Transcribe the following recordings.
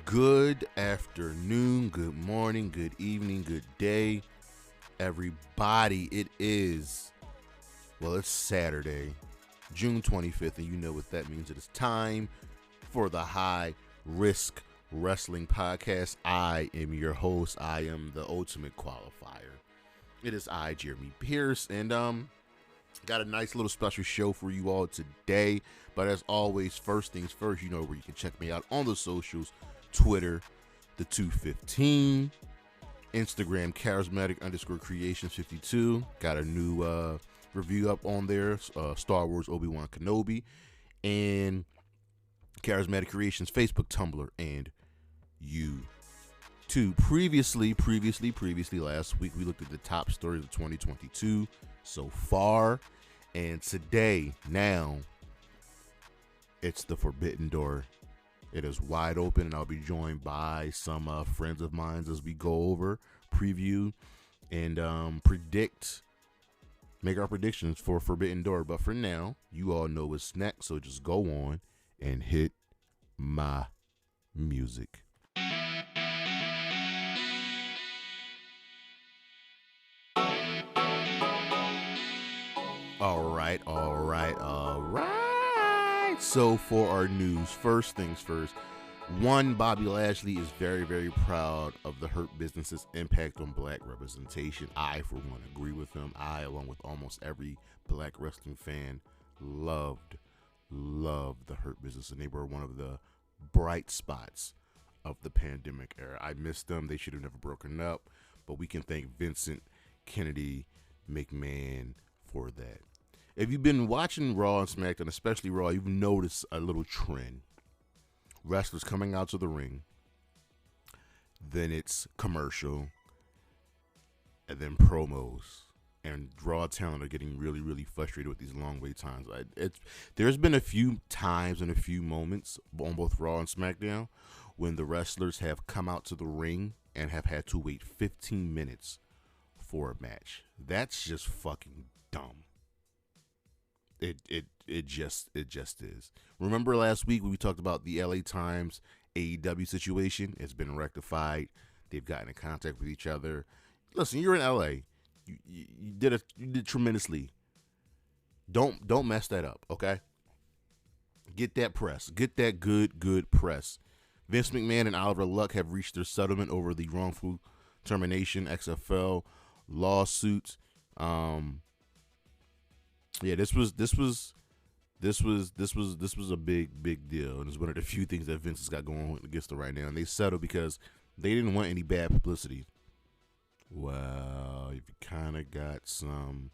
Good afternoon, good morning, good evening, good day, everybody. It's Saturday, June 25th, and you know what that means. It is time for the High Risk Wrestling Podcast. I am your host. I am the ultimate qualifier. It is I, Jeremy Pierce, and got a nice little special show for you all today. But as always, first things first, you know where you can check me out on the socials. Twitter, the 215, Instagram, charismatic_creations52. Got a new review up on there, Star Wars Obi-Wan Kenobi, and Charismatic Creations Facebook, Tumblr, and YouTube. Previously, last week we looked at the top stories of 2022 so far, and today, now, it's the Forbidden Door. It is wide open, and I'll be joined by some friends of mine as we go over, preview, and make our predictions for Forbidden Door. But for now, you all know what's next, so just go on and hit my music. All right. So for our news, first things first. One, Bobby Lashley is very, very proud of the Hurt Business's impact on black representation. I, for one, agree with him. I, along with almost every black wrestling fan, loved the Hurt Business, and they were one of the bright spots of the pandemic era. I miss them. They should have never broken up, but we can thank Vincent Kennedy McMahon for that. If you've been watching Raw and SmackDown, especially Raw, you've noticed a little trend. Wrestlers coming out to the ring, then it's commercial, and then promos. And Raw talent are getting really, really frustrated with these long wait times. There's been a few times and a few moments on both Raw and SmackDown when the wrestlers have come out to the ring and have had to wait 15 minutes for a match. That's just fucking dumb. It just is. Remember last week when we talked about the LA Times AEW situation? It's been rectified. They've gotten in contact with each other. Listen, you're in LA. You did tremendously. Don't mess that up, okay? Get that press. Get that good press. Vince McMahon and Oliver Luck have reached their settlement over the wrongful termination XFL lawsuit. Yeah, this was a big deal, and it's one of the few things that Vince has got going on against them right now. And they settled because they didn't want any bad publicity. Well, you've kind of got some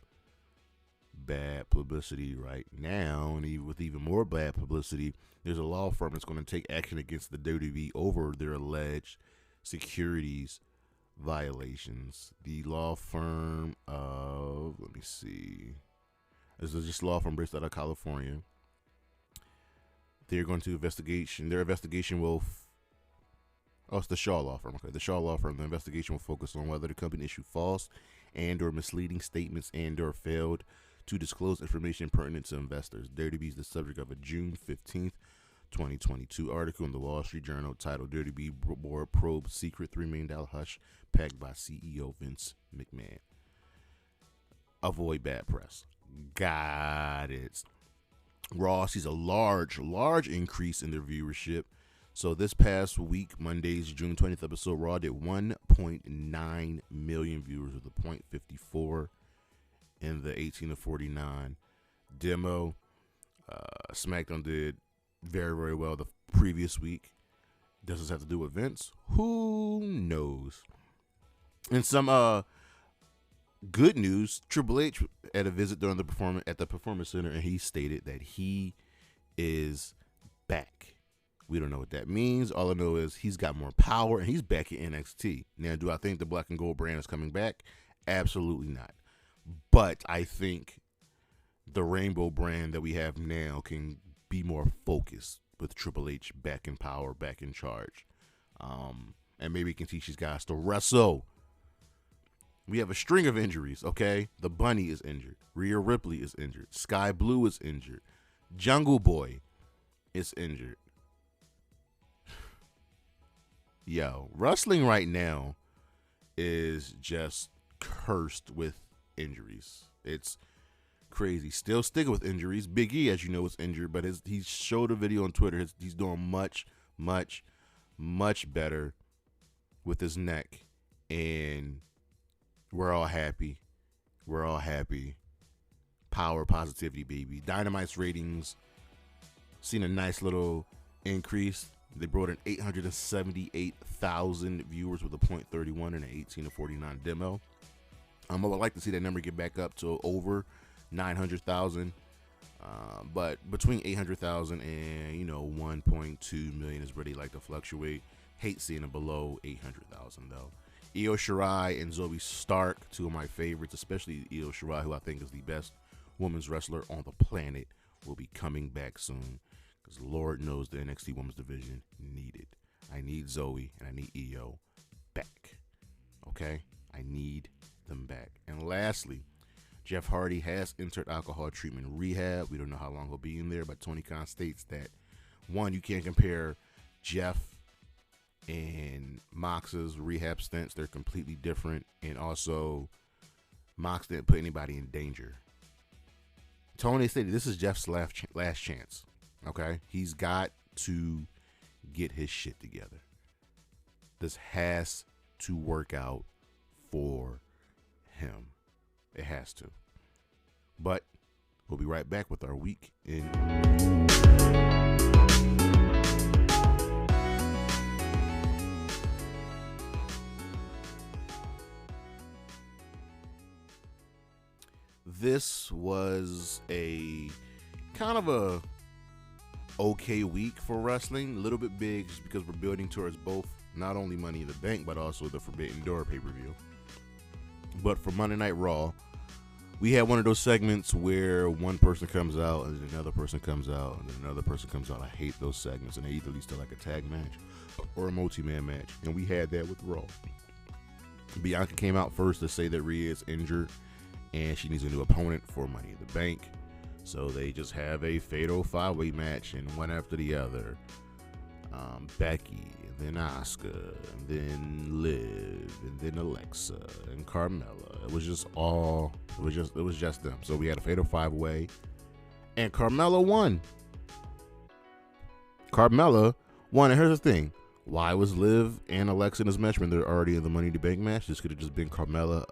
bad publicity right now, and with even more bad publicity, there's a law firm that's going to take action against the WWE over their alleged securities violations. The law firm of, let me see. This is just a law firm based out of California. They're going to investigation. Their investigation will. It's the Shaw law firm. Okay, the Shaw law firm. The investigation will focus on whether the company issued false and/or misleading statements and/or failed to disclose information pertinent to investors. WWE is the subject of a June 15th, 2022 article in the Wall Street Journal titled "WWE Board Probe Secret $3 Million Hush Packed by CEO Vince McMahon." Avoid bad press. Got it. Raw sees a large increase in their viewership. So this past week, Monday's June 20th episode, Raw did 1.9 million viewers with a .54 in the 18 to 49 demo. SmackDown did very, very well the previous week. Does this have to do with Vince? Who knows? And some good news, Triple H had a visit during the Performance Center, and he stated that he is back. We don't know what that means. All I know is he's got more power, and he's back in NXT. Now, do I think the Black and Gold brand is coming back? Absolutely not. But I think the Rainbow brand that we have now can be more focused with Triple H back in power, back in charge. And maybe he can teach these guys to wrestle. We have a string of injuries, okay? The Bunny is injured. Rhea Ripley is injured. Sky Blue is injured. Jungle Boy is injured. Yo, wrestling right now is just cursed with injuries. It's crazy. Still sticking with injuries. Big E, as you know, is injured, but he showed a video on Twitter. He's doing much, much, much better with his neck, and we're all happy. We're all happy. Power, positivity, baby. Dynamite's ratings seen a nice little increase. They brought in 878,000 viewers with a .31 and an 18-49 demo. I would like to see that number get back up to over 900,000. But between 800,000 and 1.2 million is really like to fluctuate. Hate seeing it below 800,000 though. Io Shirai and Zoe Stark, two of my favorites, especially Io Shirai, who I think is the best women's wrestler on the planet, will be coming back soon. Because Lord knows the NXT Women's Division need it. I need Zoe and I need Io back. Okay? I need them back. And lastly, Jeff Hardy has entered alcohol treatment rehab. We don't know how long he'll be in there, but Tony Khan states that, one, you can't compare Jeff and Mox's rehab stints. They're completely different. And also, Mox didn't put anybody in danger. Tony stated this is Jeff's last chance. Okay? He's got to get his shit together. This has to work out for him. It has to. But we'll be right back with our week in. This was a kind of a okay week for wrestling. A little bit big just because we're building towards both not only Money in the Bank but also the Forbidden Door pay-per-view. But for Monday Night Raw, we had one of those segments where one person comes out and then another person comes out and then another person comes out. I hate those segments, and they either lead to like a tag match or a multi-man match, and we had that with Raw. Bianca came out first to say that Rhea is injured and she needs a new opponent for Money in the Bank. So they just have a fatal 5-way match, and one after the other. Becky, and then Asuka, and then Liv, and then Alexa, and Carmella. It was just them. So we had a fatal 5-way, and Carmella won. And here's the thing. Why was Liv and Alexa in this match when they're already in the Money in the Bank match? This could have just been Carmella,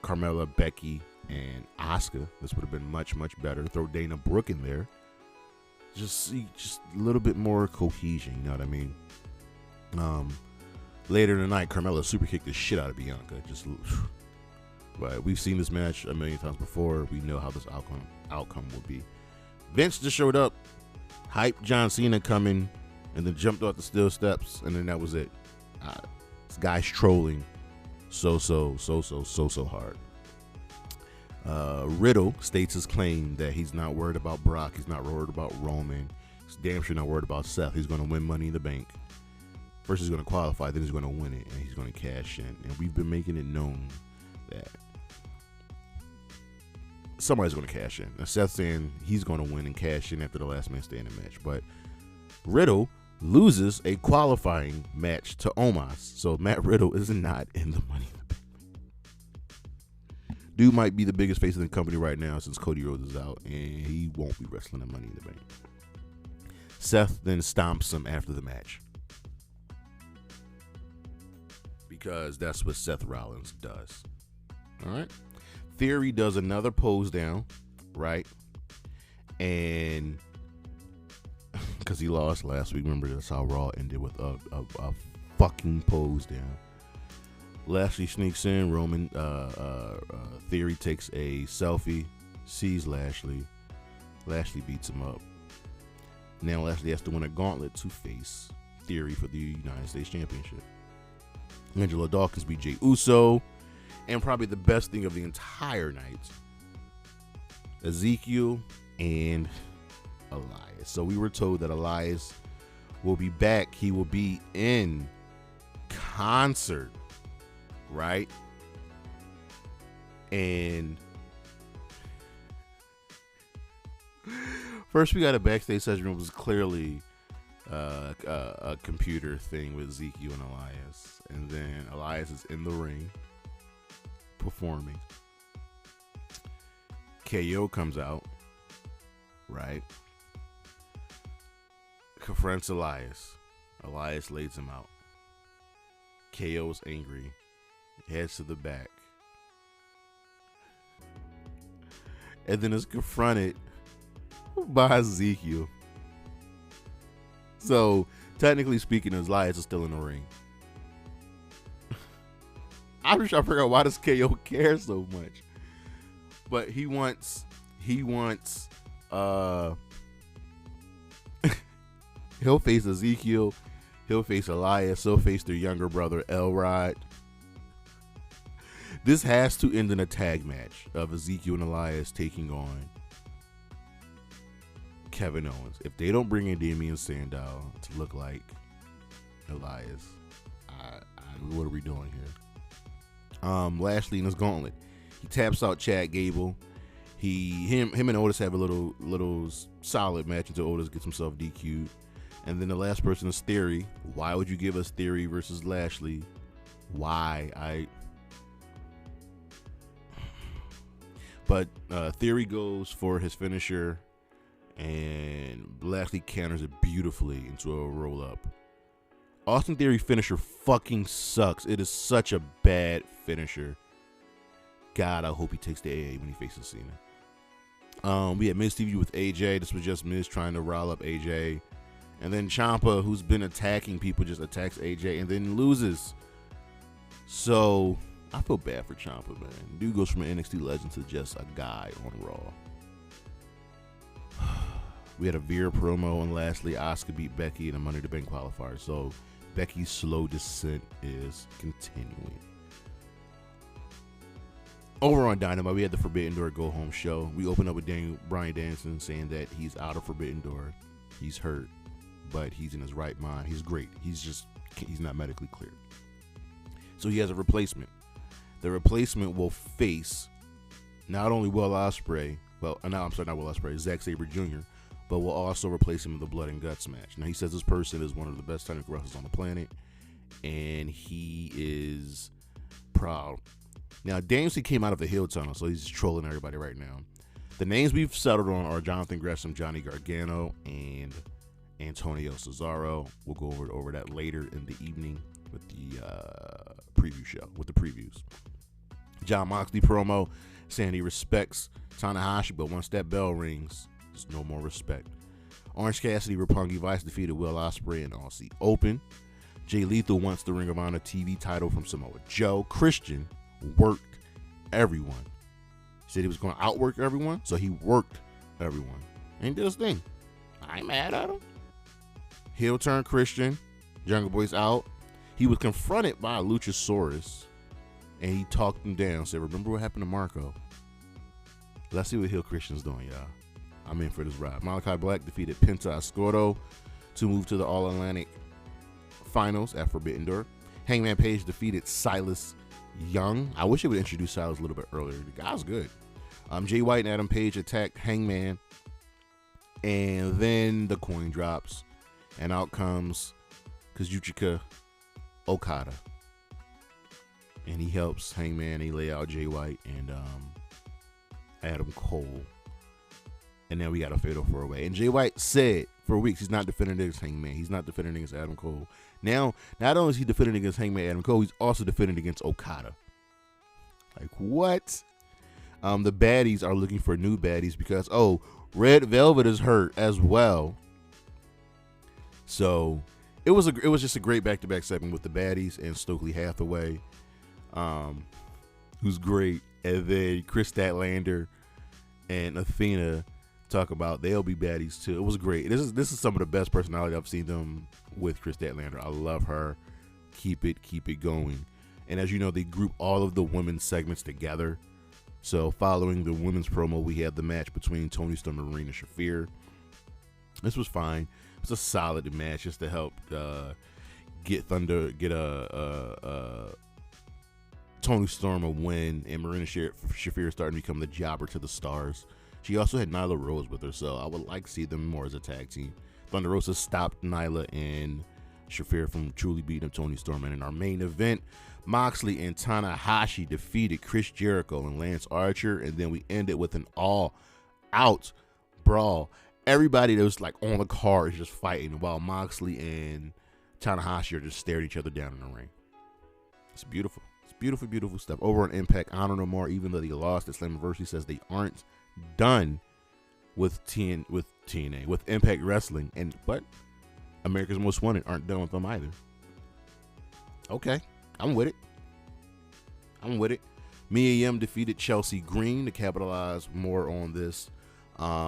Carmella, Becky, and Asuka. This would have been much, much better. Throw Dana Brooke in there. Just a little bit more cohesion, you know what I mean? Later in the night, Carmella super kicked the shit out of Bianca. But we've seen this match a million times before. We know how this outcome will be. Vince just showed up, hyped John Cena coming, and then jumped off the steel steps, and then that was it. This guy's trolling so hard. Riddle states his claim that he's not worried about Brock. He's not worried about Roman. He's damn sure not worried about Seth. He's going to win Money in the Bank. First he's going to qualify, then he's going to win it, and he's going to cash in. And we've been making it known that somebody's going to cash in. Now Seth's saying he's going to win and cash in after the last man standing match. But Riddle loses a qualifying match to Omos. So Matt Riddle is not in the Money in the Bank. Dude might be the biggest face of the company right now since Cody Rhodes is out, and he won't be wrestling the Money in the Bank. Seth then stomps him after the match, because that's what Seth Rollins does. All right. Theory does another pose down, right? And because he lost last week, remember that's how Raw ended, with a fucking pose down. Lashley sneaks in. Roman Theory takes a selfie, sees Lashley. Lashley beats him up. Now Lashley has to win a gauntlet to face Theory for the United States Championship. Angelo Dawkins beat Jey Uso. And probably the best thing of the entire night, Ezekiel and Elias. So we were told that Elias will be back. He will be in concert, right? And first we got a backstage segment. It was clearly a computer thing with Ezekiel and Elias, and then Elias is in the ring performing. KO comes out, right? Confronts Elias. Elias lays him out. KO is angry, heads to the back, and then is confronted by Ezekiel. So, technically speaking, Elias is still in the ring. I'm just trying to figure out why does KO care so much. But he wants he'll face Ezekiel, he'll face Elias, he'll face their younger brother Elrod. This has to end in a tag match of Ezekiel and Elias taking on Kevin Owens. If they don't bring in Damian Sandow to look like Elias, what are we doing here? Lashley in his gauntlet. He taps out Chad Gable. Him and Otis have a little solid match until Otis gets himself DQ'd. And then the last person is Theory. Why would you give us Theory versus Lashley? Why? But Theory goes for his finisher, and Lashley counters it beautifully into a roll up. Austin Theory finisher fucking sucks. It is such a bad finisher. God, I hope he takes the AA when he faces Cena. We had Miz TV with AJ. This was just Miz trying to rile up AJ. And then Ciampa, who's been attacking people, just attacks AJ and then loses. So I feel bad for Ciampa, man. Dude goes from an NXT legend to just a guy on Raw. We had a Veer promo, and lastly, Asuka beat Becky in a Money in the Bank qualifier. So Becky's slow descent is continuing. Over on Dynamite, we had the Forbidden Door Go Home show. We opened up with Bryan Danielson saying that he's out of Forbidden Door. He's hurt, but he's in his right mind. He's great. He's not medically cleared. So he has a replacement. The replacement will face not only Will Ospreay, Zack Sabre Jr., but will also replace him in the Blood and Guts match. Now, he says this person is one of the best technical wrestlers on the planet, and he is proud. Now, Danielson came out of a heel tunnel, so he's just trolling everybody right now. The names we've settled on are Jonathan Gresham, Johnny Gargano, and Antonio Cesaro. We'll go over that later in the evening with the preview show, with the previews. Jon Moxley promo saying he respects Tanahashi, but once that bell rings, there's no more respect. Orange Cassidy, Roppongi Vice defeated Will Ospreay in Aussie Open. Jay Lethal wants the Ring of Honor TV title from Samoa Joe. Christian worked everyone. He said he was going to outwork everyone, so he worked everyone. And he did his thing. I ain't mad at him. Heel turn Christian. Jungle Boy's out. He was confronted by a Luchasaurus, and he talked him down. Said, remember what happened to Marco? Let's see what Heel Christian's doing, y'all. I'm in for this ride. Malakai Black defeated Penta Oscura to move to the All-Atlantic Finals at Forbidden Door. Hangman Page defeated Silas Young. I wish they would introduce Silas a little bit earlier. The guy's good. Jay White and Adam Page attack Hangman, and then the coin drops, and out comes Kazuchika Okada, and he helps Hangman. He lay out Jay White and Adam Cole, and then we got a fatal 4-way. And Jay White said for weeks he's not defending against Hangman. He's not defending against Adam Cole. Now, not only is he defending against Hangman Adam Cole, he's also defending against Okada. Like, what? The baddies are looking for new baddies because, Red Velvet is hurt as well. So it was just a great back-to-back segment with the baddies and Stokely Hathaway, who's great, and then Chris Statlander and Athena talk about they'll be baddies too. It was great. This is some of the best personality I've seen them with. Chris Statlander, I love her. Keep it going. And as you know, they group all of the women's segments together. So following the women's promo, we had the match between Toni Storm and Marina Shafir. This was fine. It was a solid match just to help get Toni Storm a win, and Marina Shafir starting to become the jobber to the stars. She also had Nyla Rose with her, so I would like to see them more as a tag team. Thunder Rosa stopped Nyla and Shafir from truly beating up Toni Storm. And in our main event, Moxley and Tanahashi defeated Chris Jericho and Lance Archer, and then we ended with an all-out brawl. Everybody that was like on the card is just fighting while Moxley and Tanahashi are just staring each other down in the ring. It's beautiful. It's beautiful, beautiful stuff. Over on Impact, Honor No More, even though they lost at Slammiversary, says they aren't done with TNA, with Impact Wrestling, but America's Most Wanted aren't done with them either. Okay, I'm with it. Mia Yim defeated Chelsea Green to capitalize more on this. The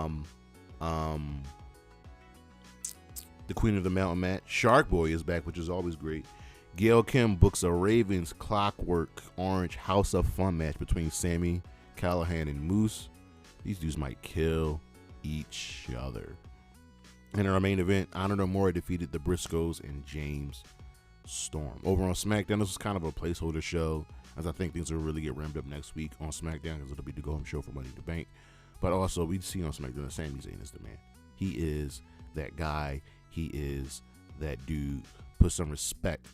Queen of the Mountain match. Shark Boy is back, which is always great. Gail Kim books a Ravens Clockwork Orange House of Fun match between Sami Callihan and Moose. These dudes might kill each other. And in our main event, Honor No More defeated the Briscoes and James Storm. Over on SmackDown, this was kind of a placeholder show, as I think things will really get ramped up next week on SmackDown, because it'll be the go-home show for Money in the Bank. But also, we see on SmackDown that Sami Zayn is the man. He is that guy. He is that dude. Put some respect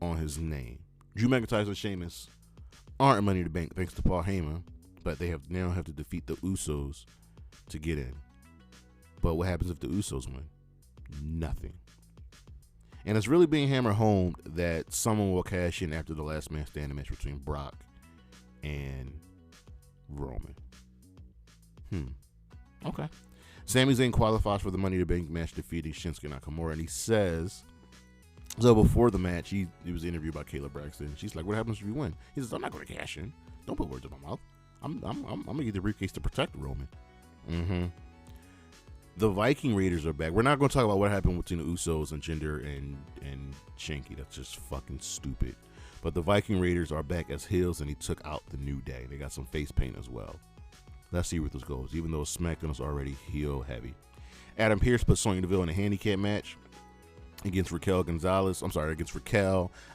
on his name. Drew McIntyre and Sheamus aren't Money in the Bank thanks to Paul Heyman, but they now have to defeat the Usos to get in. But what happens if the Usos win? Nothing. And it's really being hammered home that someone will cash in after the last man standing match between Brock and Roman. Okay. Sami Zayn qualifies for the Money in the Bank match, defeating Shinsuke Nakamura, and he says, so before the match, he was interviewed by Kayla Braxton. She's like, "What happens if you win?" He says, "I'm not going to cash in. Don't put words in my mouth. I'm going to get the briefcase to protect Roman." The Viking Raiders are back. We're not going to talk about what happened between the Usos and Jinder and Shanky. That's just fucking stupid. But the Viking Raiders are back as heels, and he took out the New Day. They got some face paint as well. Let's see where this goes, even though SmackDown is already heel heavy. Adam Pearce put Sonya Deville in a handicap match against Raquel.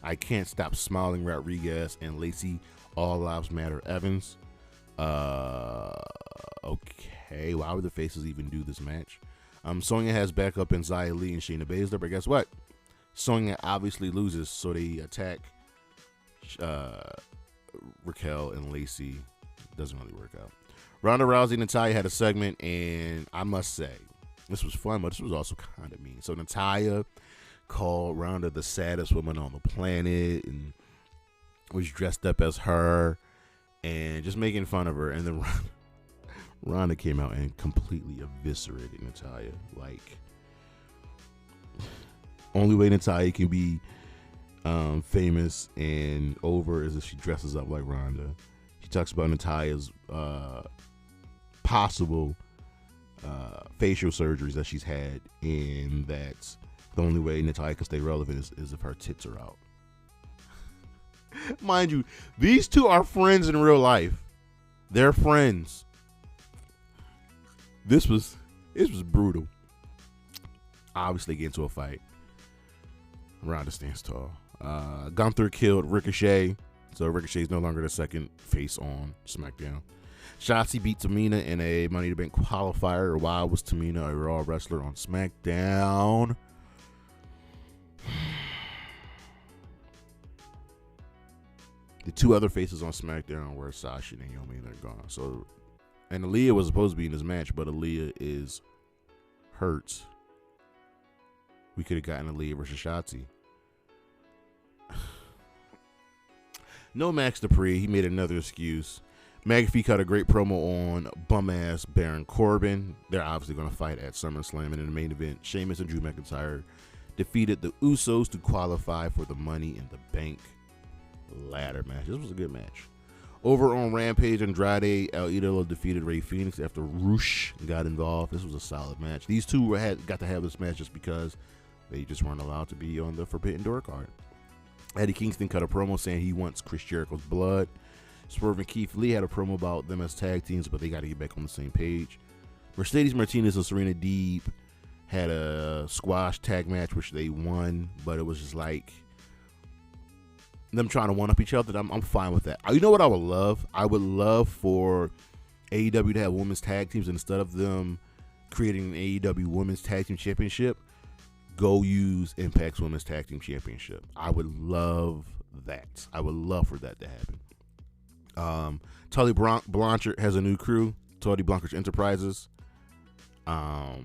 I Can't Stop Smiling Rodriguez and Lacey All Lives Matter Evans. Okay, why would the faces even do this match? Sonya has backup in Xia Li and Shayna Baszler, but guess what? Sonya obviously loses, so they attack Raquel and Lacey. Doesn't really work out. Ronda Rousey and Natalya had a segment, and I must say, this was fun, but this was also kind of mean. So Natalya called Ronda the saddest woman on the planet and was dressed up as her and just making fun of her. And then Ronda came out and completely eviscerated Natalya. Like, only way Natalya can be famous and over is if she dresses up like Ronda. She talks about Natalya's possible facial surgeries that she's had, and that the only way Natalya can stay relevant is if her tits are out. Mind you, these two are friends in real life. They're friends. This was brutal. Obviously, get into a fight. Ronda stands tall. Gunther killed Ricochet, so Ricochet is no longer the second face on SmackDown. Shotzi beat Tamina in a Money in the Bank qualifier. Why was Tamina a Raw wrestler on SmackDown? The two other faces on SmackDown were Sasha and Naomi, and they're gone. So, and Aaliyah was supposed to be in this match, but Aaliyah is hurt. We could have gotten Aaliyah versus Shotzi. No Max Dupree. He made another excuse. McAfee cut a great promo on bum-ass Baron Corbin. They're obviously going to fight at SummerSlam. And in the main event, Sheamus and Drew McIntyre defeated the Usos to qualify for the Money in the Bank ladder match. This was a good match. Over on Rampage, Andrade, El Idolo defeated Rey Fenix after Roosh got involved. This was a solid match. These two got to have this match just because they just weren't allowed to be on the Forbidden Door card. Eddie Kingston cut a promo saying he wants Chris Jericho's blood. Swerve and Keith Lee had a promo about them as tag teams, but they got to get back on the same page. Mercedes Martinez and Serena Deeb had a squash tag match, which they won, but it was just like them trying to one-up each other. I'm fine with that. You know what I would love? I would love for AEW to have women's tag teams, instead of them creating an AEW Women's Tag Team Championship, go use Impact's Women's Tag Team Championship. I would love that. I would love for that to happen. Tully Blanchard has a new crew, Tully Blanchard Enterprises. Another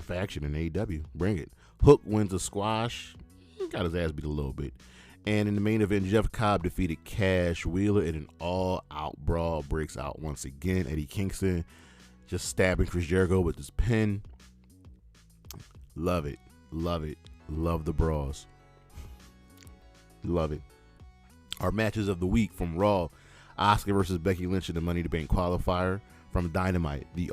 faction in AEW. Bring it. Hook wins a squash. He got his ass beat a little bit. And in the main event, Jeff Cobb defeated Cash Wheeler in an all-out brawl. Breaks out once again. Eddie Kingston just stabbing Chris Jericho with his pin. Love it. Love it. Love the brawls. Love it. Our matches of the week from Raw. Asuka versus Becky Lynch in the Money in the Bank qualifier. From Dynamite, the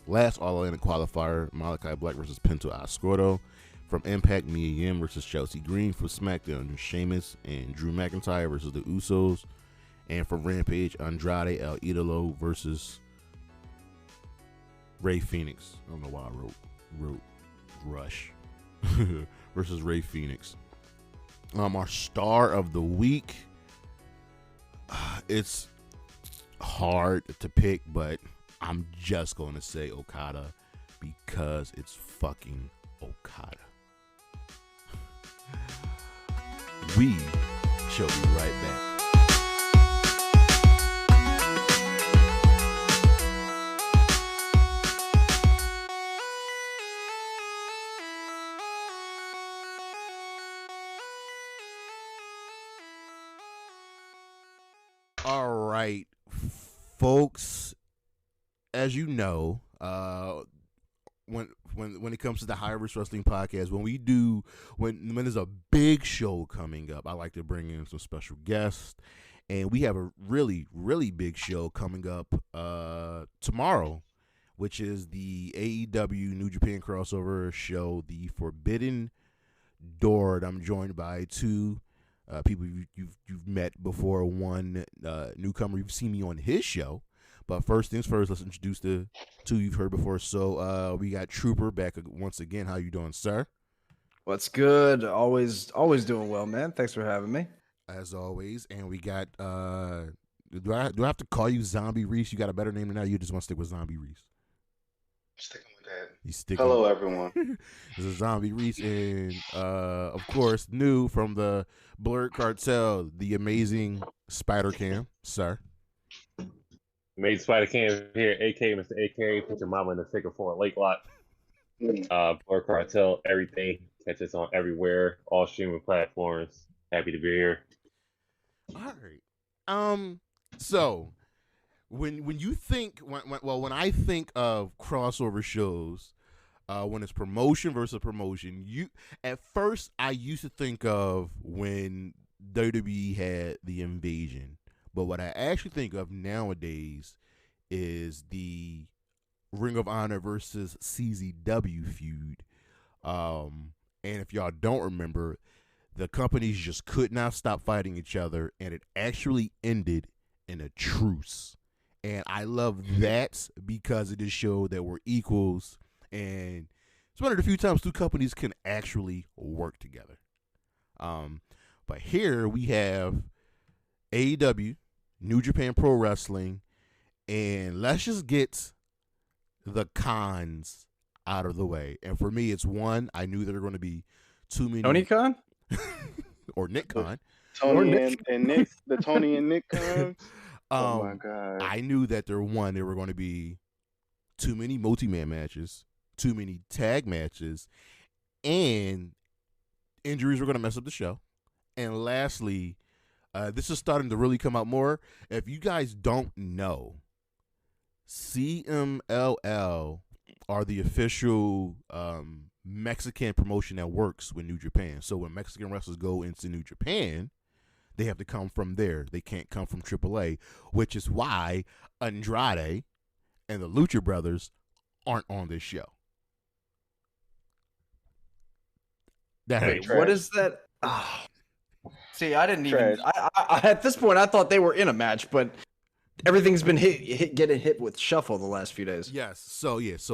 last All-Atlantic qualifier, Malakai Black versus Penta Oscura. From Impact, Mia Yim versus Chelsea Green. For Smackdown, Sheamus and Drew McIntyre versus the Usos. And for Rampage, Andrade El Idolo versus Ray Phoenix. I don't know why I wrote Rush versus Ray Phoenix. Our star of the week. It's hard to pick, but I'm just going to say Okada because it's fucking Okada. We shall be right back. All right, folks, as you know, when it comes to the High Risk Wrestling Podcast, when there's a big show coming up, I like to bring in some special guests, and we have a really, really big show coming up tomorrow, which is the AEW New Japan crossover show, the Forbidden Door. I'm joined by two people you've met before, one newcomer you've seen me on his show. But first things first, let's introduce the two you've heard before. So we got Trooper back once again. How you doing, sir? What's good? Always doing well, man. Thanks for having me. As always. And we got do I have to call you Zombie Reese? You got a better name than that? You just want to stick with Zombie Reese? Sticking with that. He's sticking. Hello, everyone. This is Zombie Reese, and of course, new from the Blurred Cartel, the amazing Spider Cam, sir. Made Spider Cam here, aka Mr. AK. Put your mama in the figure for a lake lot. Blurred Cartel, everything. Catch us on everywhere, all streaming platforms. Happy to be here. All right. So when I think of crossover shows, when it's promotion versus promotion, at first I used to think of when WWE had the Invasion. But what I actually think of nowadays is the Ring of Honor versus CZW feud. And if y'all don't remember, the companies just could not stop fighting each other, and it actually ended in a truce. And I love that because it just showed that we're equals, and it's one of the few times two companies can actually work together. But here we have AEW, New Japan Pro Wrestling, and let's just get the cons out of the way. And for me, it's one, I knew there were going to be too many. Tony Khan? Or Nick Khan. Tony and Nick, the Tony and Nick cons. Oh my God. I knew that there were going to be too many multi-man matches, too many tag matches, and injuries were going to mess up the show. And lastly, this is starting to really come out more. If you guys don't know, CMLL are the official Mexican promotion that works with New Japan. So when Mexican wrestlers go into New Japan, they have to come from there. They can't come from AAA, which is why Andrade and the Lucha Brothers aren't on this show. Wait, what is that? Oh. See, I didn't even. I at this point, I thought they were in a match, but everything's been getting hit with shuffle the last few days. Yes. So CMLL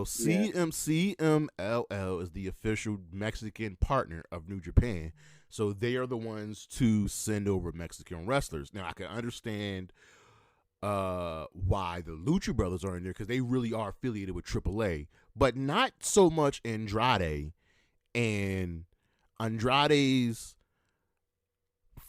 is the official Mexican partner of New Japan. So they are the ones to send over Mexican wrestlers. Now I can understand why the Lucha Brothers are in there, because they really are affiliated with AAA, but not so much Andrade. And Andrade's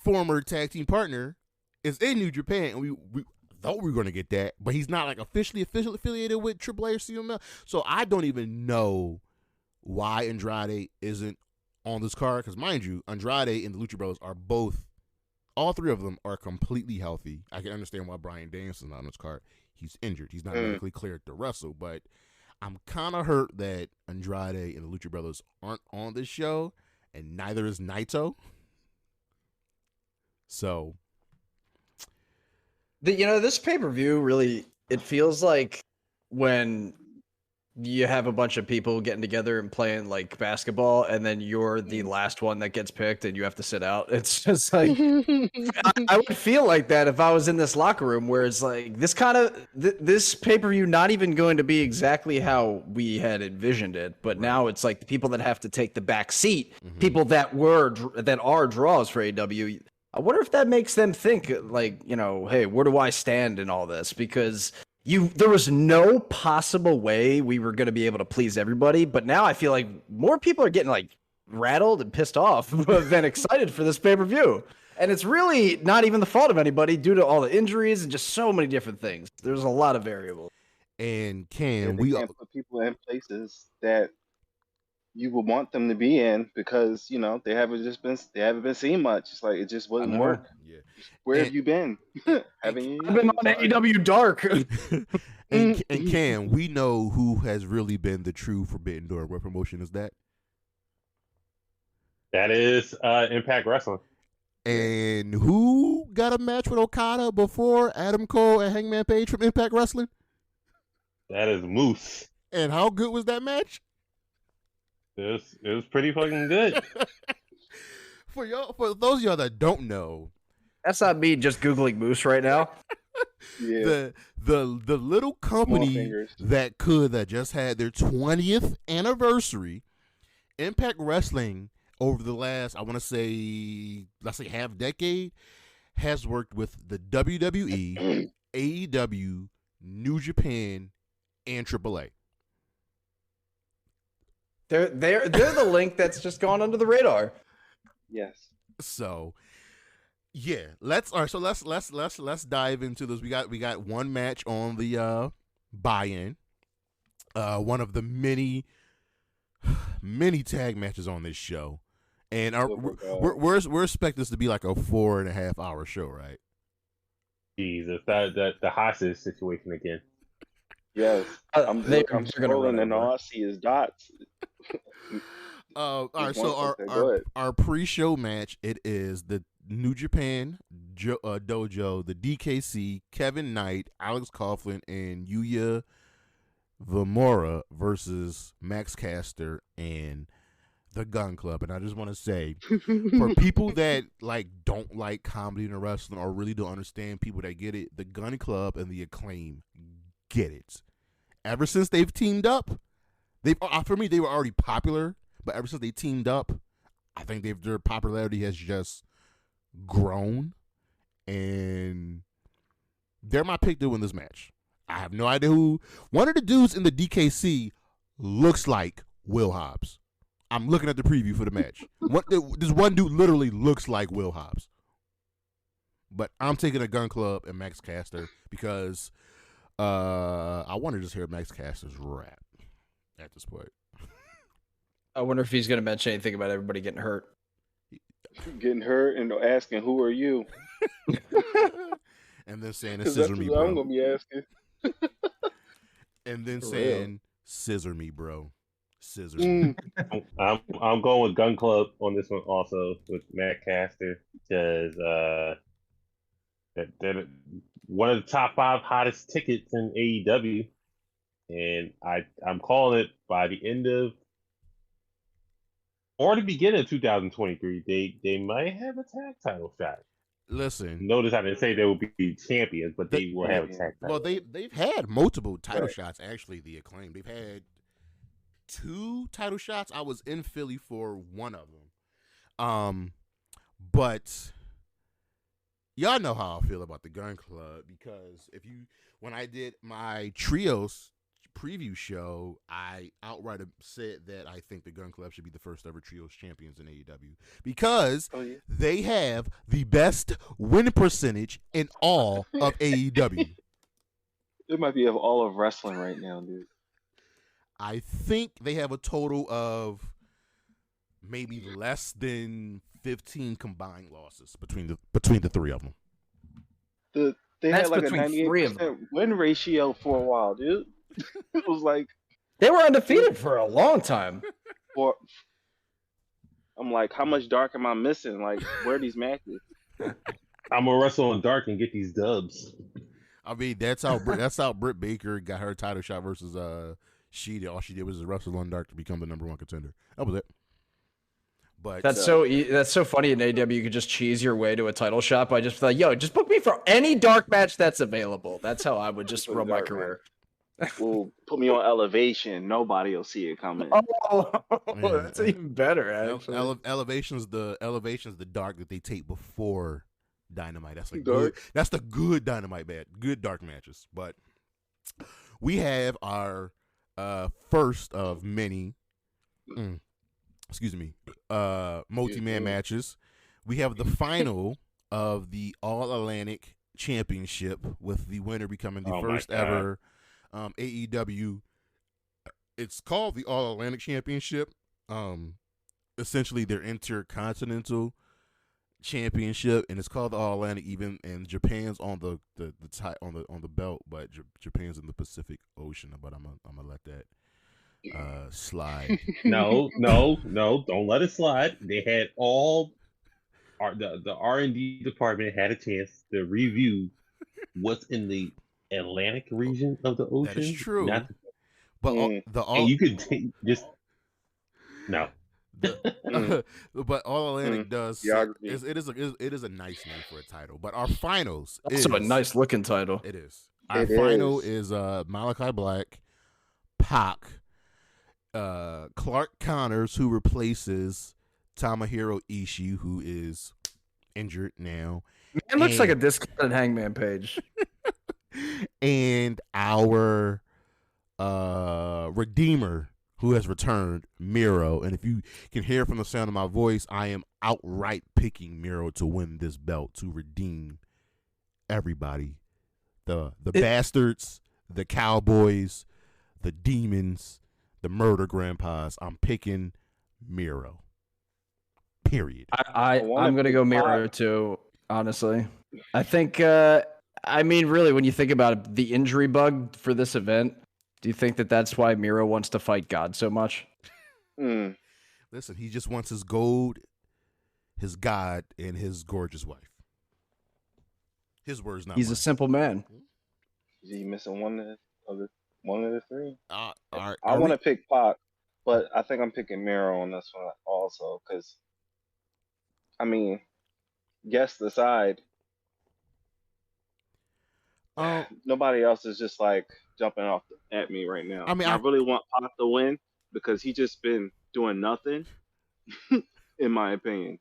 former tag team partner is in New Japan, and we thought we were going to get that, but he's not like officially affiliated with AAA or CML. So I don't even know why Andrade isn't on this card, because mind you, Andrade and the Lucha Brothers are both, all three of them are completely healthy. I can understand why Bryan Danielson's not on this card. He's injured. He's not medically cleared to wrestle, but I'm kind of hurt that Andrade and the Lucha Brothers aren't on this show, and neither is Naito. So, this pay-per-view really, it feels like when you have a bunch of people getting together and playing like basketball, and then you're the last one that gets picked and you have to sit out. It's just like, I would feel like that if I was in this locker room, where it's like this this pay-per-view not even going to be exactly how we had envisioned it, but now it's like the people that have to take the back seat, people that are draws for AEW. I wonder if that makes them think like, hey, where do I stand in all this? Because there was no possible way we were going to be able to please everybody, but now I feel like more people are getting like rattled and pissed off than excited for this pay-per-view. And it's really not even the fault of anybody due to all the injuries and just so many different things. There's a lot of variables. And we can't put people in places that you would want them to be in, because they haven't been seen much. It's like it just wouldn't work. Yeah. Where have you been? Haven't you? I've been on AEW Dark. and Cam, we know who has really been the true Forbidden Door. What promotion is that? That is Impact Wrestling. And who got a match with Okada before Adam Cole and Hangman Page from Impact Wrestling? That is Moose. And how good was that match? It was pretty fucking good. For those of y'all that don't know, that's not me just Googling Moose right now. Yeah. The little company that just had their 20th anniversary, Impact Wrestling, over the last, I want to say, let's say half decade, has worked with the WWE, AEW, New Japan, and AAA. They're the link that's just gone under the radar. Yes. So, yeah, let's dive into this. We got one match on the buy-in. One of the many tag matches on this show, and we're expecting this to be like a 4.5 hour show, right? Jesus, the hostage situation again. Yes, I'm scrolling and all I see is dots. All right, so our pre-show match, it is the New Japan Dojo, the DKC, Kevin Knight, Alex Coughlin, and Yuya Vamora versus Max Caster and the Gunn Club. And I just want to say, for people that don't like comedy and wrestling, or really don't understand people that get it, the Gunn Club and the Acclaim get it. Ever since they've teamed up, for me, they were already popular, but ever since they teamed up, I think their popularity has just grown, and they're my pick to win this match. I have no idea who. One of the dudes in the DKC looks like Will Hobbs. I'm looking at the preview for the match. This one dude literally looks like Will Hobbs. But I'm taking a Gun Club and Max Caster because I want to just hear Max Caster's rap at this point. I wonder if he's going to mention anything about everybody getting hurt. Getting hurt and asking, who are you? And then saying, scissor me, bro. I'm going to be asking. And then saying, scissor me, bro. Scissors me. I'm going with Gun Club on this one also with Matt Caster because they're one of the top 5 hottest tickets in AEW, and I'm calling it by the end of or the beginning of 2023, they might have a tag title shot. Listen, notice I didn't say they will be champions, but they will have a tag title. Well, they've had multiple title shots. Actually, the Acclaim, they've had 2 title shots. I was in Philly for one of them, but y'all know how I feel about the Gun Club because when I did my trios preview show, I outright said that I think the Gun Club should be the first ever trios champions in AEW because they have the best win percentage in all of AEW. It might be of all of wrestling right now, dude. I think they have a total of maybe less than 15 combined losses between the three of them. They had like a 98% win ratio for a while, dude. It was like they were undefeated for a long time. I'm like, how much dark am I missing? Like, where are these matches? I'm gonna wrestle in dark and get these dubs. I mean, that's how Britt Baker got her title shot versus Sheeta. All she did was wrestle on dark to become the #1 contender. That was it. But that's so funny in AEW. You could just cheese your way to a title shot by just like, yo, just book me for any dark match that's available. That's how I would just run my career. Well, put me on Elevation. Nobody will see it coming. That's even better. Actually, Elevation's the dark that they take before Dynamite. That's like good. That's the good Dynamite good dark matches. But we have our first of many. Multi-man matches. We have the final of the All Atlantic Championship with the winner becoming the first ever AEW. It's called the All Atlantic Championship. Essentially their Intercontinental Championship, and it's called the All Atlantic. And Japan's on the belt, but Japan's in the Pacific Ocean. But I'm gonna let that slide. No, don't let it slide. They had the R&D department had a chance to review what's in the Atlantic region of the ocean. That is true. But and you could just no. But All Atlantic does. It is a nice name for a title. But our finals also a nice looking title. It is. Our final is Malakai Black, Pac, Clark Connors, who replaces Tomohiro Ishii, who is injured now. It looks like a discounted Hangman Page. And our Redeemer, who has returned, Miro. And if you can hear from the sound of my voice, I am outright picking Miro to win this belt, to redeem everybody. The bastards, the cowboys, the demons, the murder grandpas. I'm picking Miro. Period. I'm going to go Miro too, honestly. I think, really, when you think about it, the injury bug for this event, do you think that that's why Miro wants to fight God so much? Listen, he just wants his gold, his God, and his gorgeous wife. His words, not He's mine. Mm-hmm. A simple man. Is he missing one of the three? I want to pick Pac, but I think I'm picking Miro on this one also because, guests aside, nobody else is just like jumping off at me right now. I really want Pac to win because he just been doing nothing, in my opinion.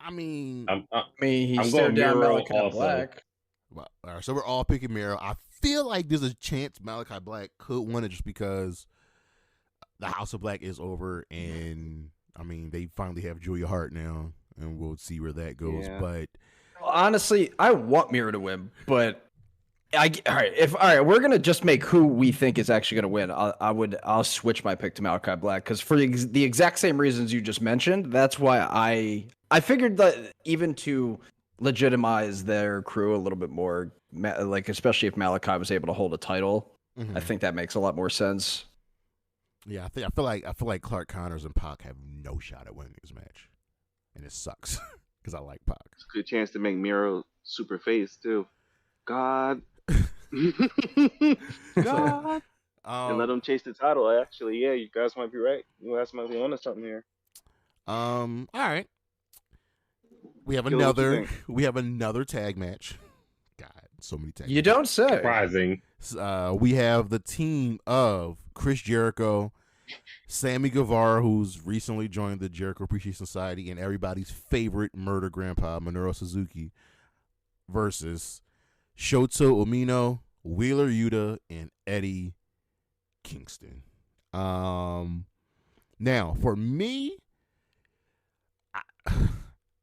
He stared down Malakai Black. Well, all right, so we're all picking Miro. I feel like there's a chance Malakai Black could win it just because the House of Black is over, and they finally have Julia Hart now, and we'll see where that goes. Yeah. But honestly, I want Miro to win, but all right, we're gonna just make who we think is actually gonna win. I'll switch my pick to Malakai Black because for the exact same reasons you just mentioned. That's why I figured that even to legitimize their crew a little bit more, like especially if Malakai was able to hold a title, I think that makes a lot more sense. Yeah, I feel like Clark Connors and Pac have no shot at winning this match, and it sucks because I like Pac. It's a good chance to make Miro super face too. God. God. And let him chase the title. Actually, yeah, you guys might be right. You guys might be onto something here. All right. We have another tag match. God, so many tag. You don't say. Surprising. We have the team of Chris Jericho Sammy Guevara, who's recently joined the Jericho Appreciation Society, and everybody's favorite murder grandpa, Minoru Suzuki, versus Shota Umino, Wheeler Yuta, and Eddie Kingston. Now, for me,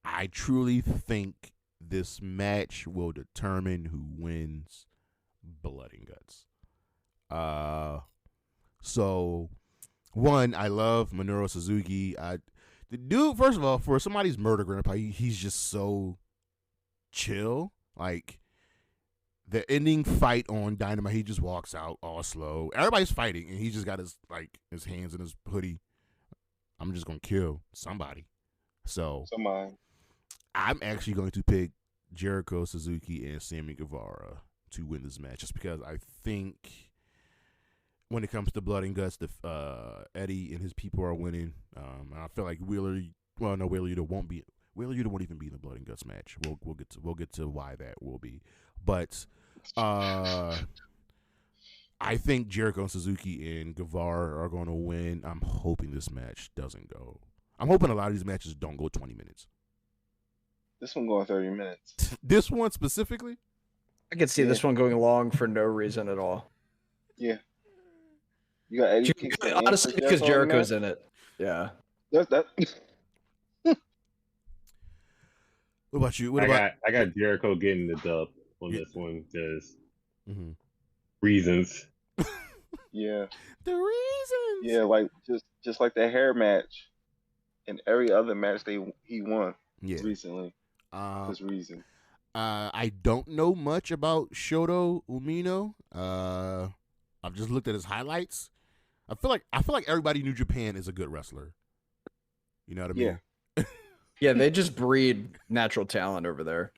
I truly think this match will determine who wins Blood and Guts. So, one, I love Minoru Suzuki. The dude, first of all, for somebody's murder grandpa, he's just so chill. Like, the ending fight on Dynamite, he just walks out all slow. Everybody's fighting, and he just got his hands in his hoodie. I'm just gonna kill somebody. So, I'm actually going to pick Jericho, Suzuki, and Sammy Guevara to win this match, just because I think when it comes to Blood and Guts, Eddie and his people are winning. I feel like Wheeler Yuta won't even be in the Blood and Guts match. We'll get to why that will be, but I think Jericho and Suzuki and Guevara are going to win. I'm hoping this match doesn't go. I'm hoping a lot of these matches don't go 20 minutes. This one going 30 minutes. This one specifically? I could see this one going long for no reason at all. Yeah. You got Eddie Kingston. Honestly, because Jericho's in it. Yeah. That. What about you? I got Jericho getting the dub on this one because reasons. Yeah. The reasons. Yeah, like just like the hair match and every other match he won recently. This reason. I don't know much about Shota Umino. I've just looked at his highlights. I feel like everybody in New Japan is a good wrestler. You know what I mean? Yeah. Yeah, they just breed natural talent over there.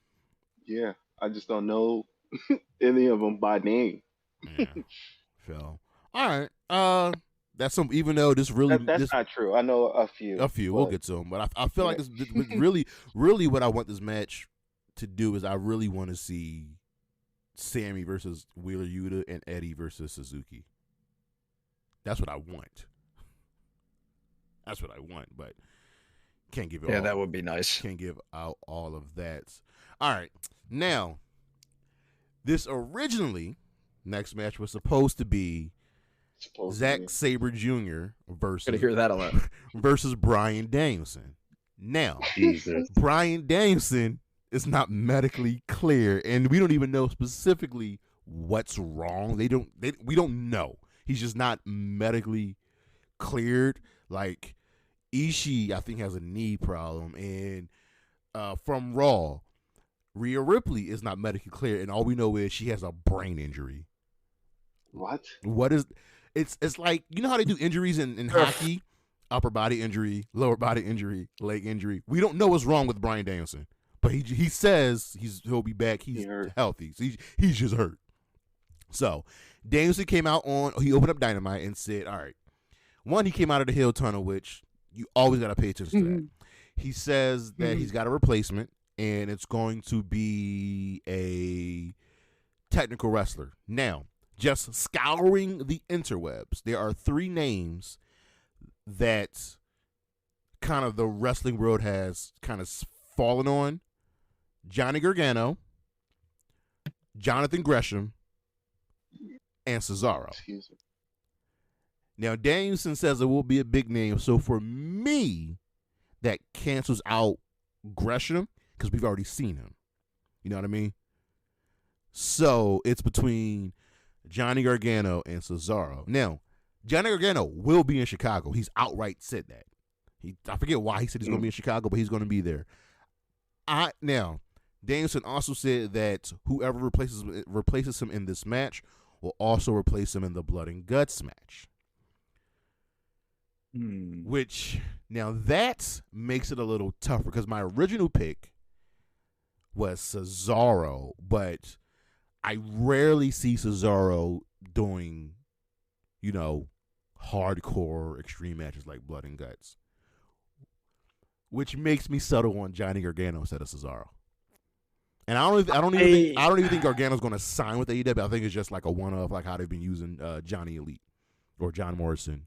Yeah, I just don't know any of them by name. Yeah. So, all right. That's some. Even though this really that's not true. I know a few. We'll get to them, but I feel like this really what I want this match to do is I really want to see Sammy versus Wheeler Yuta and Eddie versus Suzuki. That's what I want. But can't give it. Yeah, all. that would be nice. Can't give out all of that. All right, now this originally next match was supposed to be Zack Sabre Jr. versus Gonna hear that a lot. versus Bryan Danielson. Now, Bryan Danielson is not medically clear, and we don't even know specifically what's wrong. We don't know. He's just not medically cleared. Like Ishii, I think, has a knee problem, and from Raw, Rhea Ripley is not medically cleared, and all we know is she has a brain injury. What is? It's like, you know how they do injuries in hockey? Upper body injury, lower body injury, leg injury. We don't know what's wrong with Bryan Danielson, but he says he'll be back. He's healthy. So he's just hurt. So Danielson came out he opened up Dynamite and said, all right. One, he came out of the heel tunnel, which you always got to pay attention to that. He says that he's got a replacement, and it's going to be a technical wrestler. Now, just scouring the interwebs, there are 3 names that kind of the wrestling world has kind of fallen on: Johnny Gargano, Jonathan Gresham, and Cesaro. Excuse me. Now, Danielson says it will be a big name, so for me, that cancels out Gresham because we've already seen him. You know what I mean? So it's between Johnny Gargano and Cesaro. Now, Johnny Gargano will be in Chicago. He's outright said that. I forget why he said he's going to be in Chicago, but he's going to be there. Now, Danielson also said that whoever replaces him in this match will also replace him in the Blood and Guts match. Which, now that makes it a little tougher because my original pick was Cesaro, but I rarely see Cesaro doing, hardcore extreme matches like Blood and Guts, which makes me settle on Johnny Gargano instead of Cesaro. And I don't even think Gargano's going to sign with AEW. I think it's just like a one-off, like how they've been using Johnny Elite or John Morrison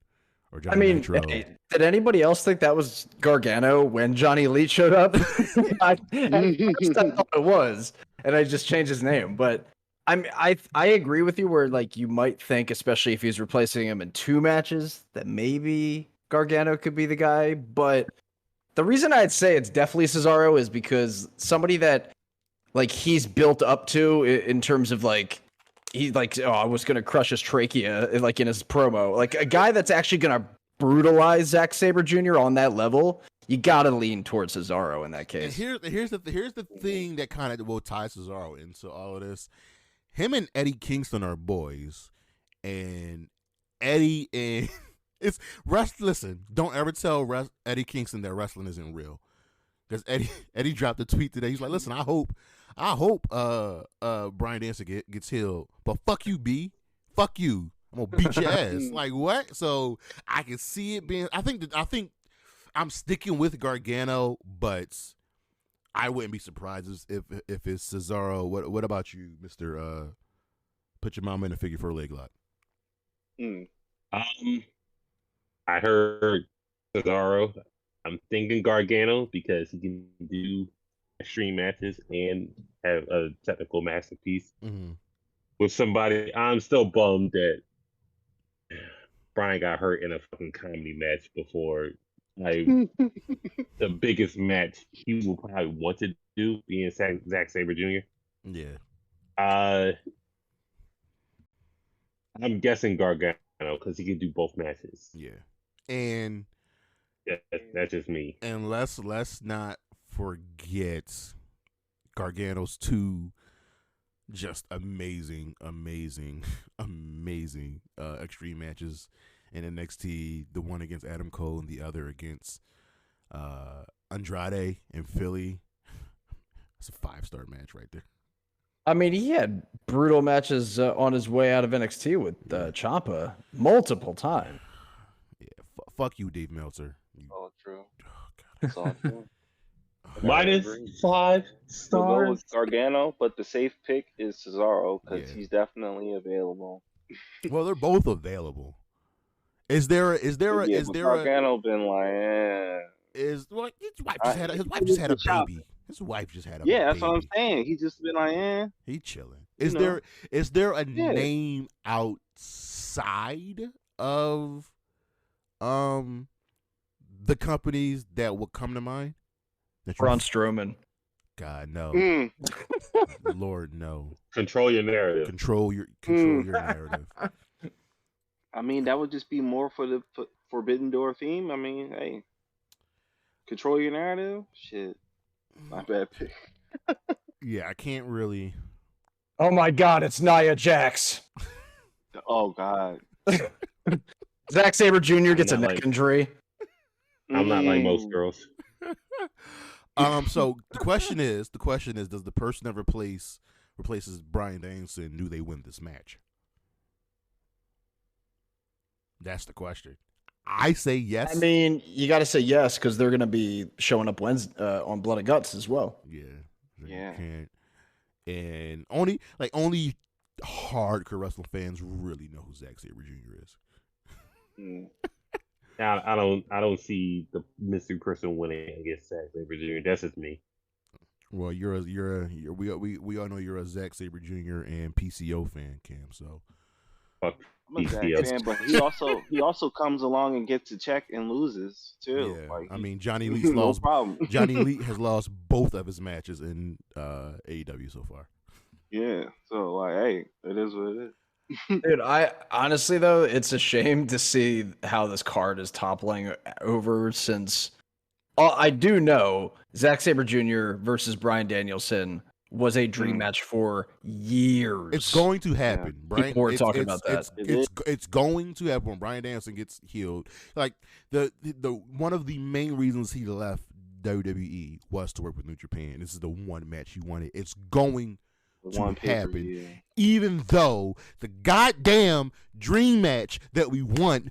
or Johnny Nitro. Hey, did anybody else think that was Gargano when Johnny Elite showed up? At first I thought it was, and I just changed his name. But I agree with you where like you might think, especially if he's replacing him in 2 matches, that maybe Gargano could be the guy. But the reason I'd say it's definitely Cesaro is because somebody that like he's built up to in terms of like. He like, I was gonna crush his trachea, like in his promo. Like a guy that's actually gonna brutalize Zack Sabre Jr. on that level. You gotta lean towards Cesaro in that case. And here's the thing that kind of will tie Cesaro into all of this. Him and Eddie Kingston are boys, and Eddie and it's Listen, don't ever tell Eddie Kingston that wrestling isn't real, because Eddie dropped a tweet today. He's like, listen, I hope Bryan Danielson gets healed, but fuck you, B. Fuck you. I'm gonna beat your ass. Like what? So I can see it being. I think I'm sticking with Gargano, but I wouldn't be surprised if it's Cesaro. What about you, Mr. Put your mama in a figure 4 leg lock? I heard Cesaro. I'm thinking Gargano because he can do extreme matches and have a technical masterpiece with somebody. I'm still bummed that Brian got hurt in a fucking comedy match before the biggest match he will probably want to do, being Zack Sabre Jr. Yeah. I'm guessing Gargano because he can do both matches. Yeah. And that's just me. And let's not forget Gargano's 2 just amazing extreme matches in NXT. The one against Adam Cole and the other against Andrade in Philly. It's a 5-star match right there. I mean, he had brutal matches on his way out of NXT with Ciampa multiple times. Yeah, fuck you, Dave Meltzer. All true. Oh, God. It's all true. Minus 5 stars. We'll go with Gargano, but the safe pick is Cesaro because he's definitely available. Well, they're both available. Is there Gargano been like, his wife just had a baby. His wife just had a baby. Yeah, that's what I'm saying. He just been like, He chilling. Is there a name outside of the companies that would come to mind? Braun Strowman. God, no. Lord, no. Control your narrative. Control your narrative. I mean, that would just be more for the Forbidden Door theme. I mean, hey, control your narrative. Shit, my bad pick. Yeah, I can't really. Oh my God, it's Nia Jax. Oh God. Zack Sabre Jr. gets a neck injury. I'm not like most girls. So the question is, does the person that replaces Bryan Danielson, do they win this match? That's the question. I say yes. I mean, you got to say yes because they're going to be showing up Wednesday on Blood and Guts as well. Yeah. You can't. And only hardcore wrestling fans really know who Zack Sabre Jr. is. I don't see the mystery person winning against Zack Sabre Jr. That's just me. Well, we all know you're a Zack Sabre Jr. and PCO fan, Cam. So fuck I'm a Zack fan, but he also comes along and gets a check and loses too. Yeah, like, I mean Johnny Lee's lost. Johnny Lee has lost both of his matches in AEW so far. Yeah, so like, hey, it is what it is. Dude, I honestly though, it's a shame to see how this card is toppling over since I do know Zack Sabre Jr. versus Bryan Danielson was a dream match for years. It's going to happen. Yeah. Brian, people were talking about that. It's going to happen when Bryan Danielson gets healed. Like the one of the main reasons he left WWE was to work with New Japan. This is the one match he wanted. It's going to happen, even though the goddamn dream match that we want,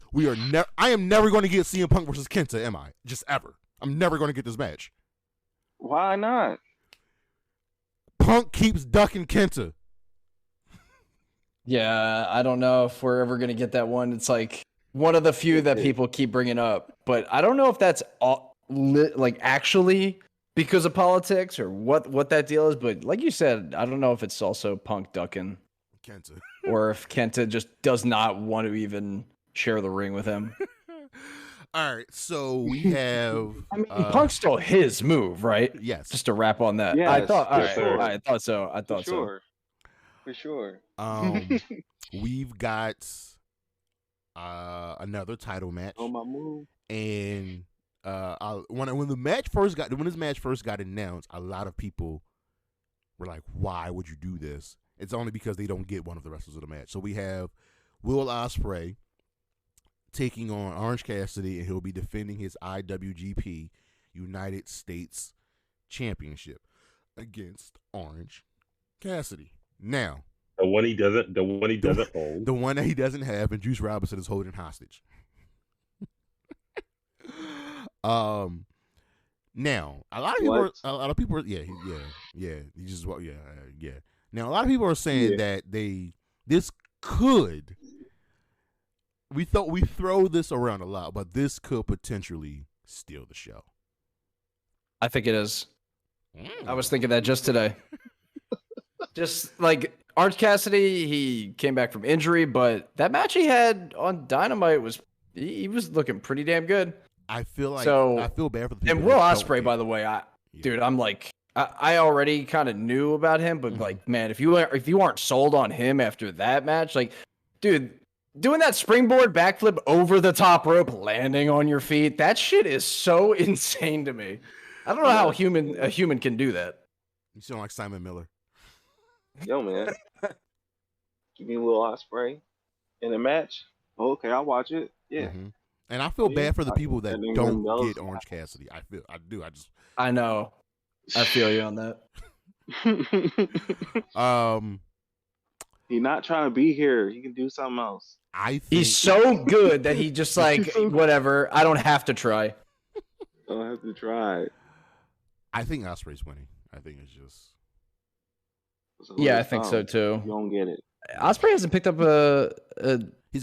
I am never going to get CM Punk versus Kenta, am I? Just ever. I'm never going to get this match. Why not? Punk keeps ducking Kenta. Yeah, I don't know if we're ever going to get that one. It's like one of the few that people keep bringing up, but I don't know if that's like actually because of politics or what that deal is. But like you said, I don't know if it's also Punk ducking Kenta, or if Kenta just does not want to even share the ring with him. All right, so we have. I mean, Punk's still his move, right? Yes. Just to wrap on that. Yes, I thought. sure. I thought so. For sure. We've got another title match. On my move. And when this match first got announced, a lot of people were like, "Why would you do this?" It's only because they don't get one of the wrestlers of the match. So we have Will Ospreay taking on Orange Cassidy, and he'll be defending his IWGP United States Championship against Orange Cassidy. Now, the one he doesn't hold, the one that he doesn't have, and Juice Robinson is holding hostage. Now a lot of people, yeah. He just, yeah. Now a lot of people are saying that this could. We throw this around a lot, but this could potentially steal the show. I think it is. I was thinking that just today. Just like Orange Cassidy, he came back from injury, but that match he had on Dynamite he was looking pretty damn good. I feel bad for the people. And Will Ospreay, by the way, dude, I'm like, I already kind of knew about him, but like, man, if you aren't sold on him after that match, like, dude, doing that springboard backflip over the top rope, landing on your feet, that shit is so insane to me. I don't know how a human can do that. You sound like Simon Miller. Yo, man. Give me Will Ospreay in a match. Okay, I'll watch it. Yeah. Mm-hmm. And I feel bad for the people that don't get Orange Cassidy. I know. I feel you on that. He's not trying to be here. He can do something else. He's so good that he just like, whatever. I don't have to try. I don't have to try. I think Ospreay's winning. I think it's just. Yeah, I think so too. You don't get it. Ospreay hasn't picked up a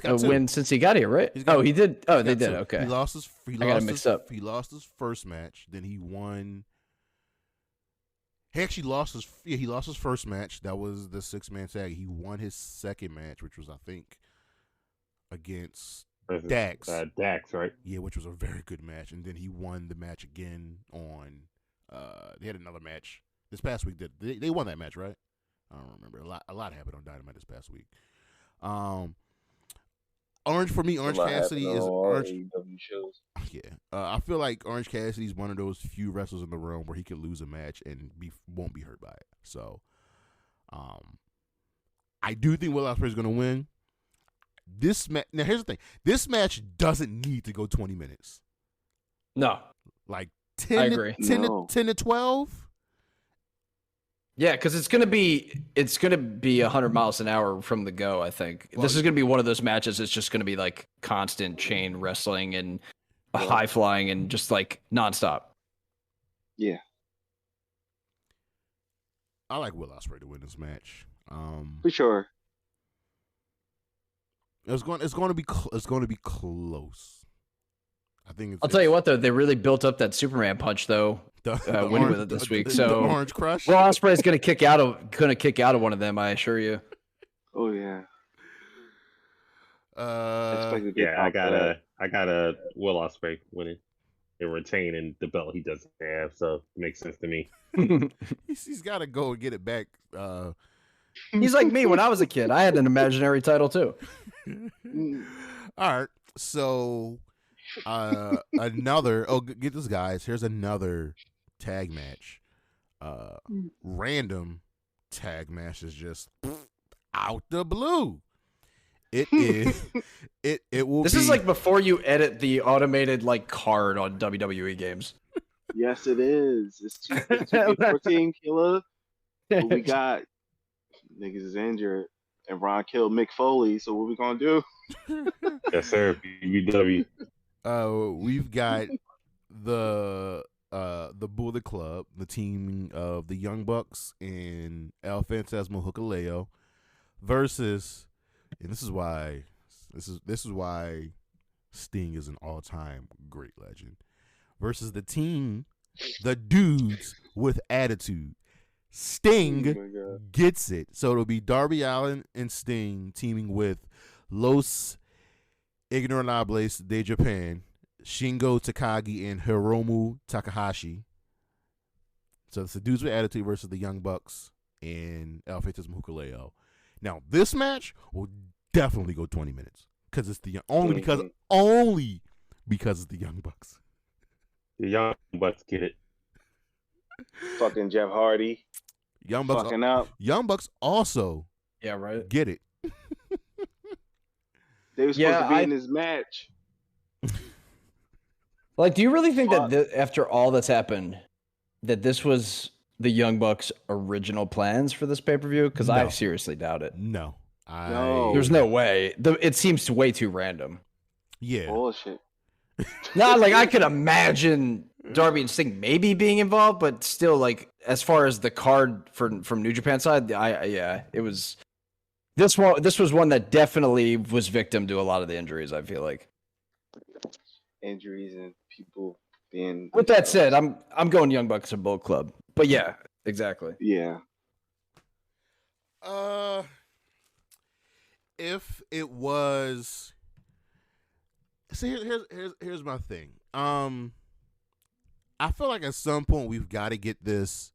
win since he got here, right? He did. Oh, they did. Okay. He lost his. I got it mixed up. He lost his first match. Then he won. He actually lost his. Yeah, he lost his first match. That was the 6-man tag. He won his second match, which was, I think, against Dax. Dax, right? Yeah, which was a very good match. And then he won the match again on. They had another match this past week. They won that match, right? I don't remember. A lot happened on Dynamite this past week. Orange Cassidy is Orange. AEW shows. Yeah, I feel like Orange Cassidy is one of those few wrestlers in the realm where he could lose a match and won't be hurt by it. So, I do think Will Ospreay is going to win. Now, here's the thing: this match doesn't need to go 20 minutes. No, like 10 to 12. Yeah, because it's gonna be 100 miles an hour from the go. I think this is gonna be one of those matches. It's just gonna be like constant chain wrestling and high flying and just like nonstop. Yeah, I like Will Ospreay to win this match. For sure. It's going to be close. I think. I'll tell you what though, they really built up that Superman punch though. Winning with it this week, so the Orange Crush. Will Ospreay's gonna kick out of one of them, I assure you. Oh yeah. I got a Will Ospreay winning and retaining the belt he doesn't have, so it makes sense to me. He's got to go and get it back. He's like me when I was a kid. I had an imaginary title too. All right, so get this, guys. Here's another tag match. Random tag match is just out the blue. It is. It will. This is like before you edit the automated like card on WWE games. Yes, it is. It's 2K14 killer. We got niggas is injured, and Ron killed Mick Foley. So what we gonna do? Yes, sir. BBW. We've got the Bullet Club, the team of the Young Bucks and El Fantasma Hikuleo versus, and this is why Sting is an all-time great legend. Versus the team, the dudes with attitude. Sting gets it. So it'll be Darby Allin and Sting teaming with Los Ignorables de Japan, Shingo Takagi and Hiromu Takahashi. So it's the dudes with attitude versus the Young Bucks and El Fantasma Hikuleo. Now this match will definitely go 20 minutes because it's the only because it's the Young Bucks. The Young Bucks get it. Fucking Jeff Hardy. Young Bucks fucking up. Young Bucks also get it. They were supposed to be in this match. Like, do you really think that after all that's happened, that this was the Young Bucks' original plans for this pay-per-view? Because I seriously doubt it. No. There's no way. It seems way too random. Yeah. Bullshit. Not like I could imagine Darby and Sting maybe being involved, but still, like, as far as the card from New Japan side, it was this was one that definitely was victim to a lot of the injuries, I feel like. Injuries and people being. With that said, I'm going Young Bucks and Bullet Club. But yeah, exactly. Yeah. If it was, see, here's my thing. I feel like at some point we've got to get this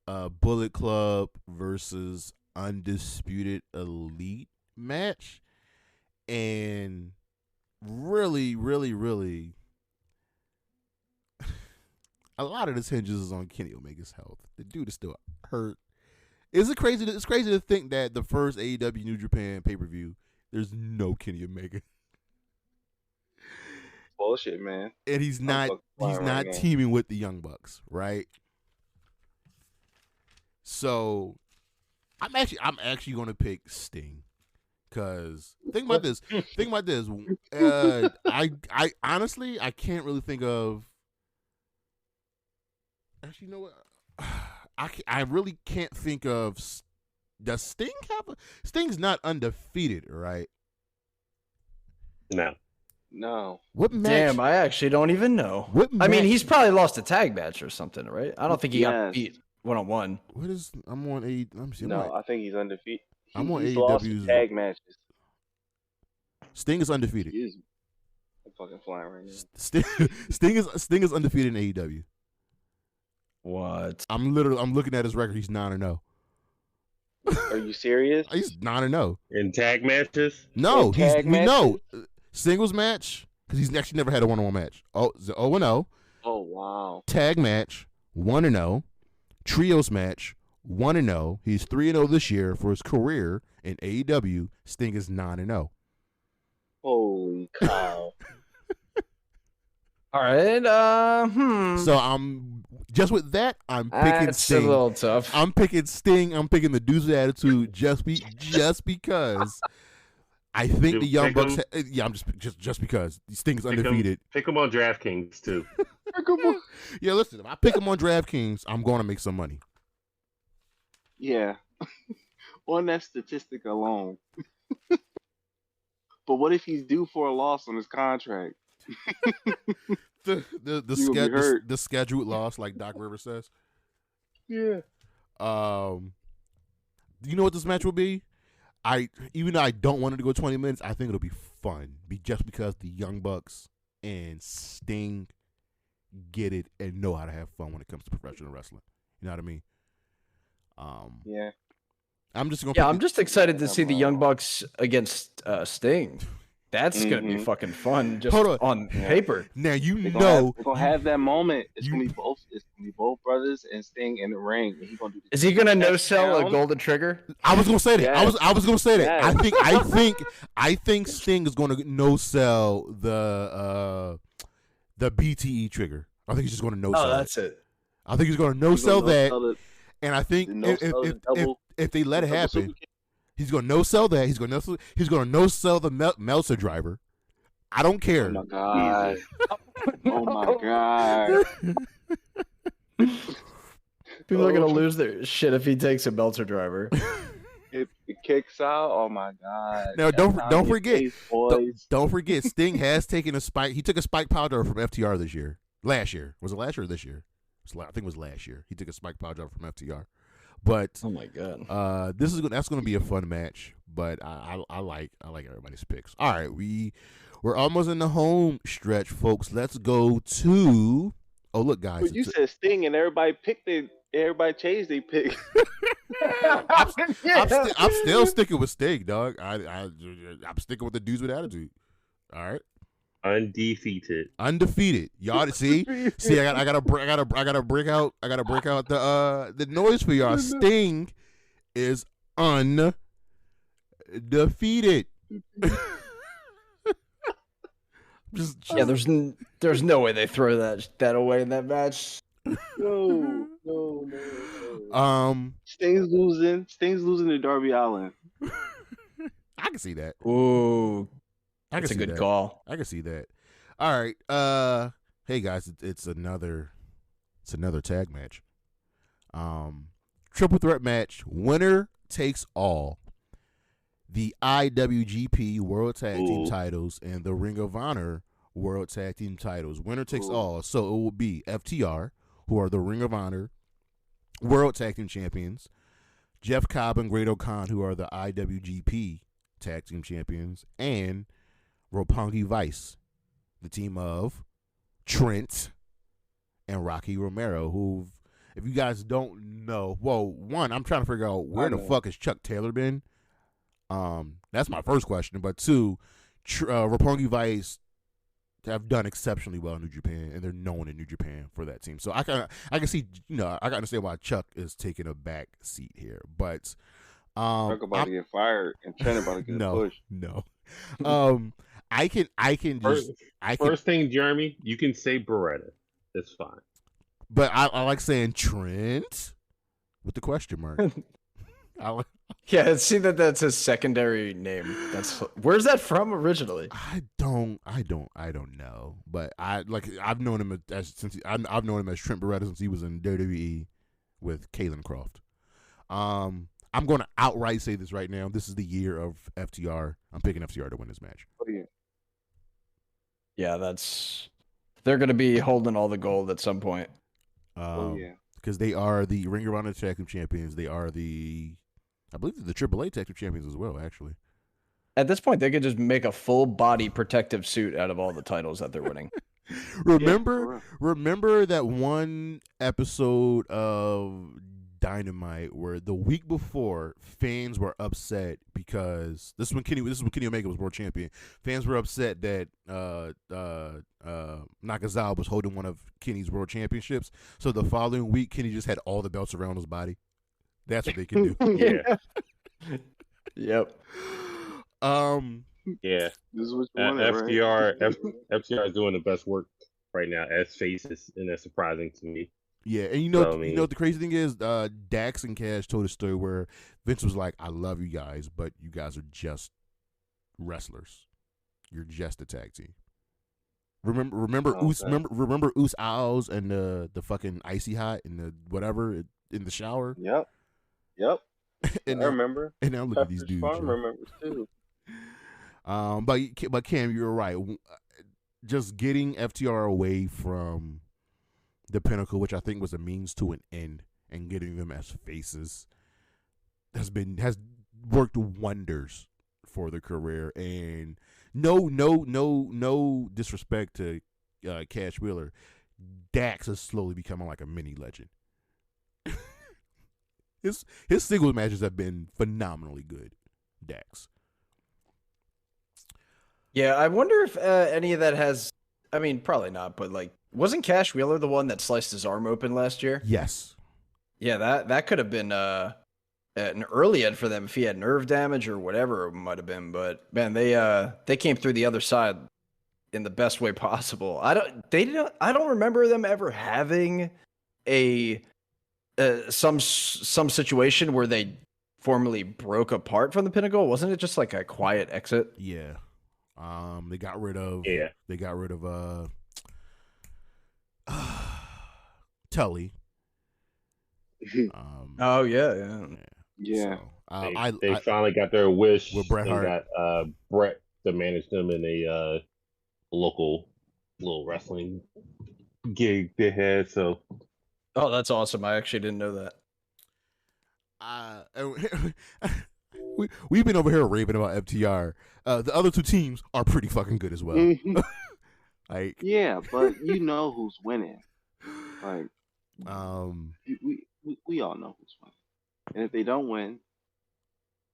Bullet Club versus Undisputed Elite match, and really a lot of this hinges on Kenny Omega's health. The dude is still hurt. It's crazy to think that the first AEW New Japan pay-per-view, there's no Kenny Omega. Bullshit, man. And he's not teaming with the Young Bucks, right? So I'm actually going to pick Sting, because think about this. I honestly I can't really think of. Actually, you know what? I really can't think of. Does Sting have Sting's not undefeated, right? No. What match? Damn, I actually don't even know. I mean, he's probably lost a tag match or something, right? I don't think he got beat one-on-one. What is? I'm on A. Let me see. No, I think he's undefeated. I'm on he's AEW's tag matches. Sting is undefeated. I'm fucking flying right now. Sting is undefeated in AEW. What? I'm looking at his record. He's 9-0. Are you serious? He's 9-0 in tag matches. No, singles match, because he's actually never had a 1-on-1 match. 0-0. Oh wow. Tag match 1-0. Trios match 1-0. He's 3-0 this year for his career in AEW. Sting is 9-0. Holy cow. All right. So I'm just with that. I'm picking Sting. It's a little tough. I'm picking Sting. I'm picking the dude's attitude just because I think the Young Bucks. I'm just because Sting is undefeated. Pick him on DraftKings too. Yeah, listen. If I pick him on DraftKings, I'm going to make some money. Yeah, on that statistic alone. But what if he's due for a loss on his contract? the scheduled loss, like Doc Rivers says. Yeah. You know what this match will be? Even though I don't want it to go 20 minutes, I think it'll be fun. Just because the Young Bucks and Sting get it and know how to have fun when it comes to professional wrestling. You know what I mean? Yeah. I'm just excited to see the Young Bucks against Sting. That's gonna be fucking fun. Just on paper. Now we're gonna have that moment. It's gonna be both brothers and Sting in the ring. And gonna do Is he gonna no sell a golden trigger? I was gonna say that. Yes. I was gonna say that. Yes. I think Sting is gonna no sell the BTE trigger. I think he's just gonna no sell. Oh, that's it. I think he's gonna no sell that. And I think if they let it happen, he's gonna no sell that. He's gonna no sell the Meltzer driver. I don't care. Oh my god! Oh my god! People are gonna lose their shit if he takes a Meltzer driver. It kicks out. Oh my god! Now don't forget. Sting has taken a spike. He took a spike powder from FTR this year. Last year was it last year or this year? I think it was last year. He took a spike powder from FTR. But oh my god, that's going to be a fun match. But I like everybody's picks. All right, we're almost in the home stretch, folks. Let's go to. Oh look, guys! But you said Sting, and everybody changed their pick. I'm still sticking with Sting, dog. I'm sticking with the dudes with attitude. All right. Undefeated. Y'all see, I gotta break out the noise for y'all. Sting is undefeated. Yeah, there's no way they throw that away in that match. No. Sting's losing to Darby Allin. I can see that. Ooh. That's a good call. I can see that. All right. Hey guys, it's another tag match. Triple threat match. Winner takes all. The IWGP World Tag Team titles and the Ring of Honor World Tag Team titles. Winner takes all. So it will be FTR, who are the Ring of Honor World Tag Team champions. Jeff Cobb and Great Khan, who are the IWGP Tag Team champions, and Roppongi Vice, the team of Trent and Rocky Romero, who, if you guys don't know, one, I'm trying to figure out where the fuck has Chuck Taylor been. That's my first question. But two, Roppongi Vice have done exceptionally well in New Japan, and they're known in New Japan for that team. So I can see, I can understand why Chuck is taking a back seat here. But Chuck about to get fired and Trent about to get pushed. No. First thing, Jeremy, you can say Beretta. That's fine. But I like saying Trent with the question mark. Yeah, see that's his secondary name. Where's that from originally? I don't know. But I've known him as Trent Beretta since he was in WWE with Kalen Croft. I'm going to outright say this right now. This is the year of FTR. I'm picking FTR to win this match. Oh, yeah. Yeah, they're going to be holding all the gold at some point. Because they are the Ring of Honor Tag Team champions. They are I believe they're the AAA Tag Team champions as well, actually. At this point, they could just make a full body protective suit out of all the titles that they're winning. Remember that one episode of Dynamite where the week before fans were upset because this is when Kenny Omega was world champion. Fans were upset that Nakazawa was holding one of Kenny's world championships. So the following week, Kenny just had all the belts around his body. That's what they can do. Yeah. Yep. Yeah. This is what you wanted, FTR is doing the best work right now as faces, and that's surprising to me. Yeah, and you know the crazy thing is, Dax and Cash told a story where Vince was like, "I love you guys, but you guys are just wrestlers. You're just a tag team." Remember Us Owls and the fucking icy hot and the whatever in the shower. Yep. And I remember. And now look at these dudes. I remember too. But Cam, you're right. Just getting FTR away from the Pinnacle, which I think was a means to an end, and getting them as faces has worked wonders for their career. And no disrespect to Cash Wheeler, Dax is slowly becoming like a mini legend. His singles matches have been phenomenally good, Dax. Yeah, I wonder if any of that has. I mean, probably not, but wasn't Cash Wheeler the one that sliced his arm open last year? Yes. Yeah, that could have been an early end for them if he had nerve damage or whatever it might have been. But man, they came through the other side in the best way possible. I don't remember them ever having some situation where they formally broke apart from the Pinnacle. Wasn't it just like a quiet exit? Yeah. They got rid of Tully. Oh yeah. So, They finally got their wish. With Bret Hart. They got Bret to manage them in a local little wrestling gig they had. So, that's awesome. I actually didn't know that. We've been over here raving about FTR. The other two teams are pretty fucking good as well. Mm-hmm. Like, yeah, but you know who's winning. Like, we all know who's winning, and if they don't win,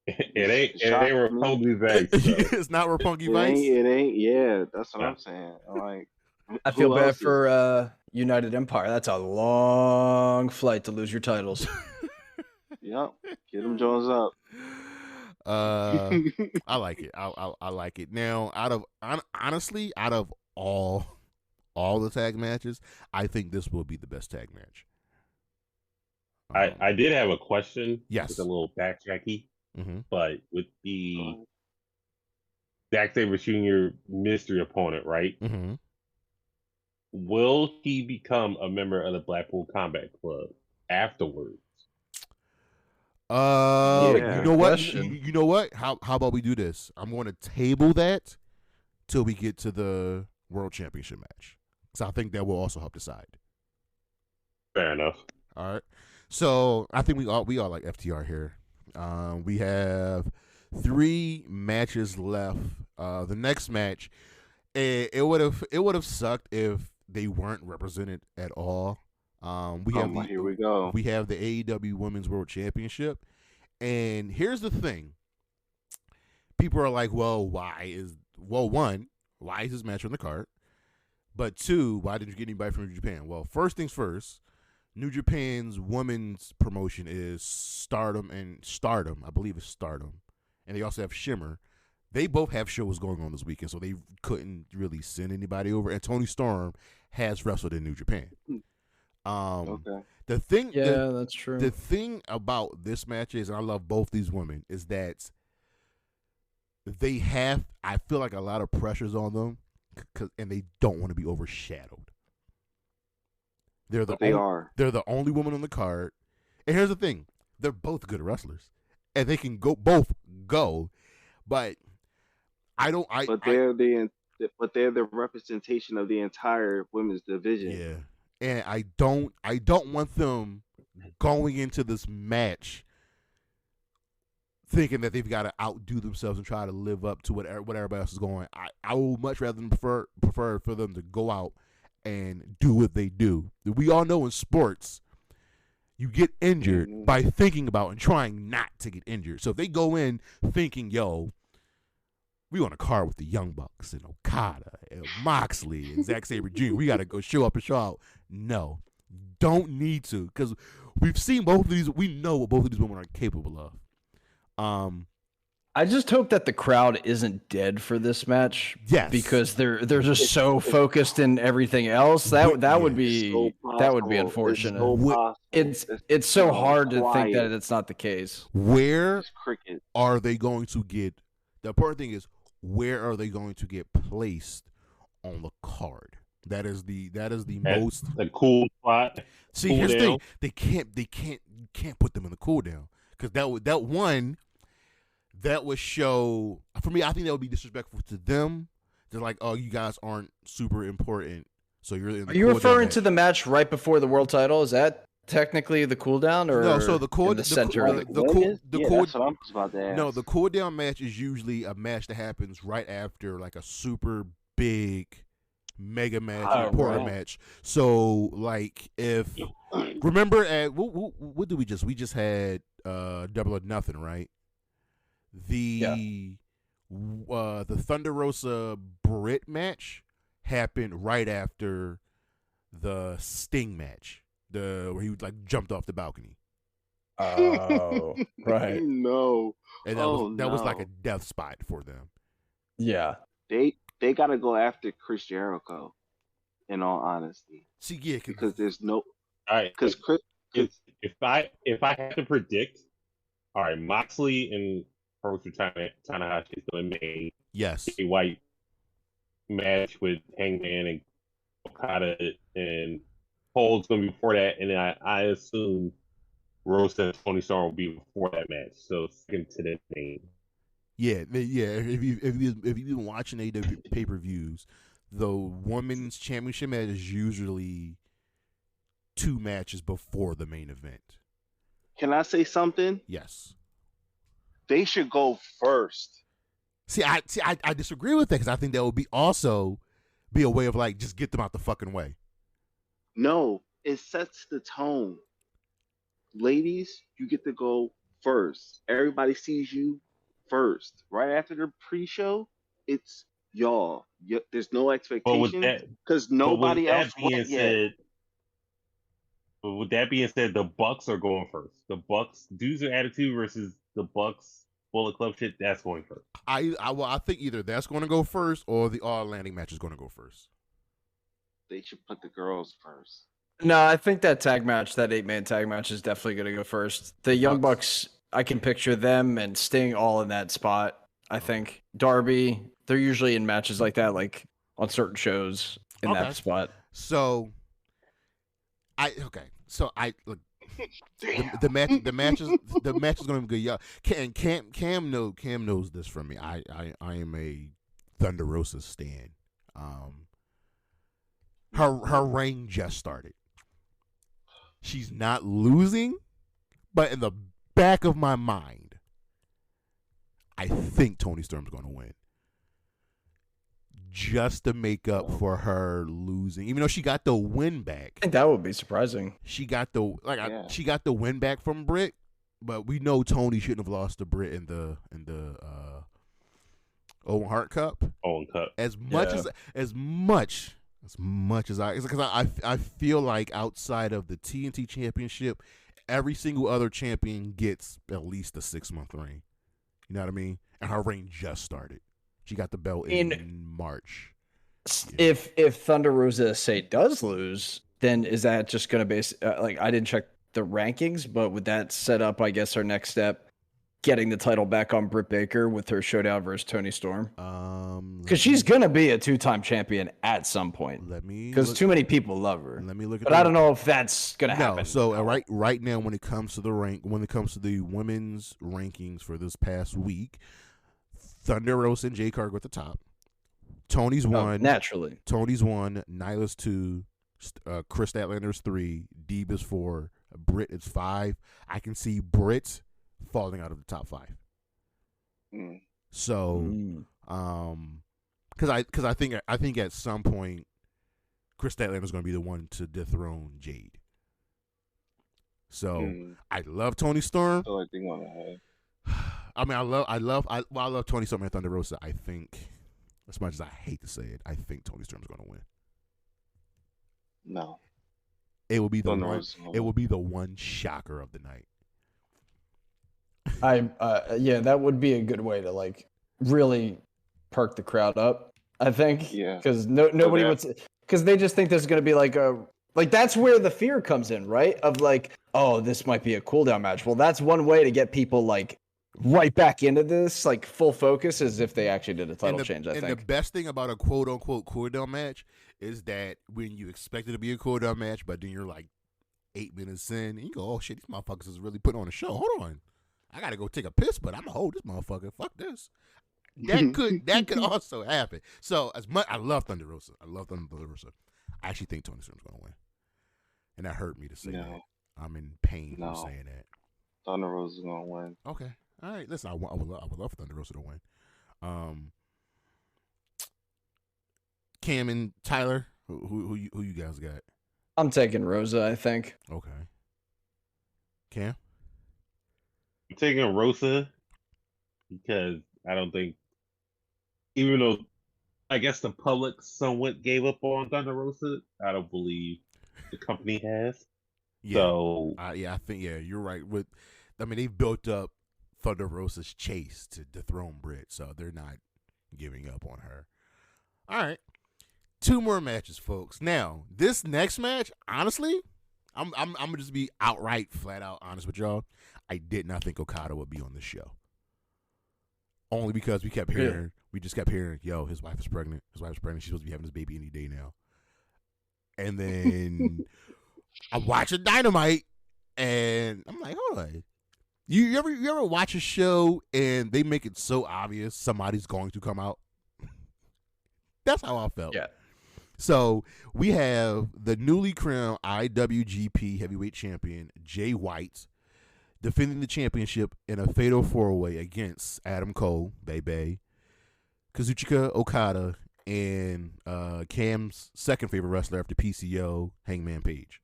it ain't Roppongi Vice. So. It's not Roppongi Vice. It ain't. Yeah, that's what I'm saying. Like, I feel bad for United Empire. That's a long flight to lose your titles. Yep, get them Jones up. I like it. I like it. Now, honestly, out of all the tag matches, I think this will be the best tag match. I did have a question. Yes, with a little backtracky. Mm-hmm. But with the Zack Sabre Jr. mystery opponent, right? Mm-hmm. Will he become a member of the Blackpool Combat Club afterwards? You know what? You know what? How about we do this? I'm going to table that till we get to the World Championship match, because I think that will also help decide. Fair enough. All right. So I think we all like FTR here. We have 3 matches left. The next match, it would have sucked if they weren't represented at all. Here we go. We have the AEW Women's World Championship, and here's the thing. People are like, well, one, why is this match on the card? But 2, why didn't you get anybody from New Japan? Well, first things first, New Japan's women's promotion is Stardom. I believe it's Stardom. And they also have Shimmer. They both have shows going on this weekend, so they couldn't really send anybody over. And Toni Storm has wrestled in New Japan. Okay. That's true. The thing about this match is, and I love both these women, is that I feel like a lot of pressures on them, and they don't want to be overshadowed. They're the only woman on the card. And here's the thing. They're both good wrestlers. And they can both go. But they're the representation of the entire women's division. Yeah. And I don't want them going into this match thinking that they've got to outdo themselves and try to live up to what everybody else is going. I would much rather prefer for them to go out and do what they do. We all know in sports, you get injured by thinking about and trying not to get injured. So if they go in thinking, yo, we on a car with the Young Bucks and Okada and Moxley and Zack Sabre Jr., we got to go show up and show out. No, don't need to, because we've seen both of these. We know what both of these women are capable of. I just hope that the crowd isn't dead for this match. Yes, because they're just so focused in everything else. That would be unfortunate. It's so hard to think that it's not the case. Where are they going to get? The important thing is, where are they going to get placed on the card? That is the most the cool spot. See, here's the thing: they can't put them in the cool down, because that would show, for me, I think that would be disrespectful to them. They're like, oh, you guys aren't super important, so you're in the Are you referring to the match right before the world title? Is that technically the cool down, or no? So the cool the center of the cool. That's what I'm about to ask. No, the cool down match is usually a match that happens right after like a super big mega match, important match. So like, if remember at what did we just had Double or Nothing, right? The Thunder Rosa Britt match happened right after the Sting match, where he like jumped off the balcony. Oh, right. No, and that was like a death spot for them. Yeah, they got to go after Chris Jericho. In all honesty, see, yeah, because there's no. All right, because Chris. If I had to predict, all right, Moxley and Tanahashi is going to make a white match with Hangman and Okada, and Cole's going to be before that, and then I assume Rosa and Tony Storm will be before that match. So second to the name. Yeah. If you've been watching AEW pay-per-views, the women's championship match is usually 2 matches before the main event. Can I say something? Yes. They should go first. See, I disagree with that because I think that would be also be a way of like just get them out the fucking way. No, it sets the tone. Ladies, you get to go first. Everybody sees you first. Right after the pre-show, it's y'all. There's no expectation because nobody else went yet. But with that being said, the Bucks are going first. The Bucks dudes are attitude versus the Bucks Bullet Club shit. That's going first. I think either that's going to go first or the All Atlantic match is going to go first. They should put the girls first. No, I think that tag match, that 8-man tag match, is definitely going to go first. The Young Bucks, I can picture them and Sting all in that spot. I think Darby, they're usually in matches like that, like on certain shows in that spot. So look. The match is going to be good. Yeah, Cam knows this from me. I am a Thunder Rosa stan. Her reign just started. She's not losing, but in the back of my mind, I think Toni Storm's going to win. Just to make up for her losing, even though she got the win back. I think that would be surprising. She got the win back from Britt, but we know Toni shouldn't have lost to Britt in the Owen Hart Cup. Owen Cup. As much as I feel like outside of the TNT Championship, every single other champion gets at least a 6-month reign. You know what I mean? And her reign just started. She got the belt in March. If Thunder Rosa say does lose, then is that just going to be like, I didn't check the rankings, but would that set up, I guess, our next step, getting the title back on Britt Baker with her showdown versus Toni Storm? Because she's going to be a 2-time champion at some point. Because too many people love her. Let me look at but I don't know if that's going to happen. So right now, when it comes to the women's rankings for this past week, Thunder Rosa and Jade Cargill at the top. Tony's 1. Naturally. Tony's 1. Nyla's 2. Chris Statlander's 3. Deeb is 4. Britt is 5. I can see Britt falling out of the top 5. So, because I think at some point, Chris Statlander's going to be the one to dethrone Jade. So I love Toni Storm. I feel like they're going to have. I mean, I love Toni Storm and Thunder Rosa. I think, as much as I hate to say it, I think Toni Storm's going to win. No, it will be the one. It will be the one shocker of the night. Yeah, that would be a good way to like really perk the crowd up. I think, because nobody would, because they just think there's going to be like that's where the fear comes in, right? Of like, oh, this might be a cooldown match. Well, that's one way to get people like right back into this, like full focus, as if they actually did a title change. I think. And the best thing about a quote unquote cooldown match is that when you expect it to be a cooldown match, but then you're like 8 minutes in, and you go, oh shit, these motherfuckers is really putting on a show. Hold on, I gotta go take a piss, but I'm gonna hold this motherfucker. Fuck this. That could also happen. So as much I love Thunder Rosa. I actually think Toni Storm's gonna win, and that hurt me to say that. I'm in pain for saying that. Thunder Rosa's gonna win. Okay. All right, listen, I would love Thunder Rosa to win. Cam and Tyler, who you guys got? I'm taking Rosa, I think. Okay. Cam? I'm taking Rosa because I don't think, even though I guess the public somewhat gave up on Thunder Rosa, I don't believe the company has. Yeah. So I think you're right. They've built up Thunder Rosa's chase to dethrone Britt, so they're not giving up on her. All right, 2 more matches, folks. Now, this next match, honestly, I'm gonna just be outright, flat out honest with y'all. I did not think Okada would be on the show, only because we just kept hearing, yo, his wife is pregnant. She's supposed to be having this baby any day now. And then I watched Dynamite. And I'm like, hold on. You ever watch a show and they make it so obvious somebody's going to come out? That's how I felt. Yeah. So we have the newly crowned IWGP Heavyweight Champion Jay White defending the championship in a fatal 4-way against Adam Cole, Bebe, Kazuchika Okada, and Cam's second favorite wrestler after PCO, Hangman Page.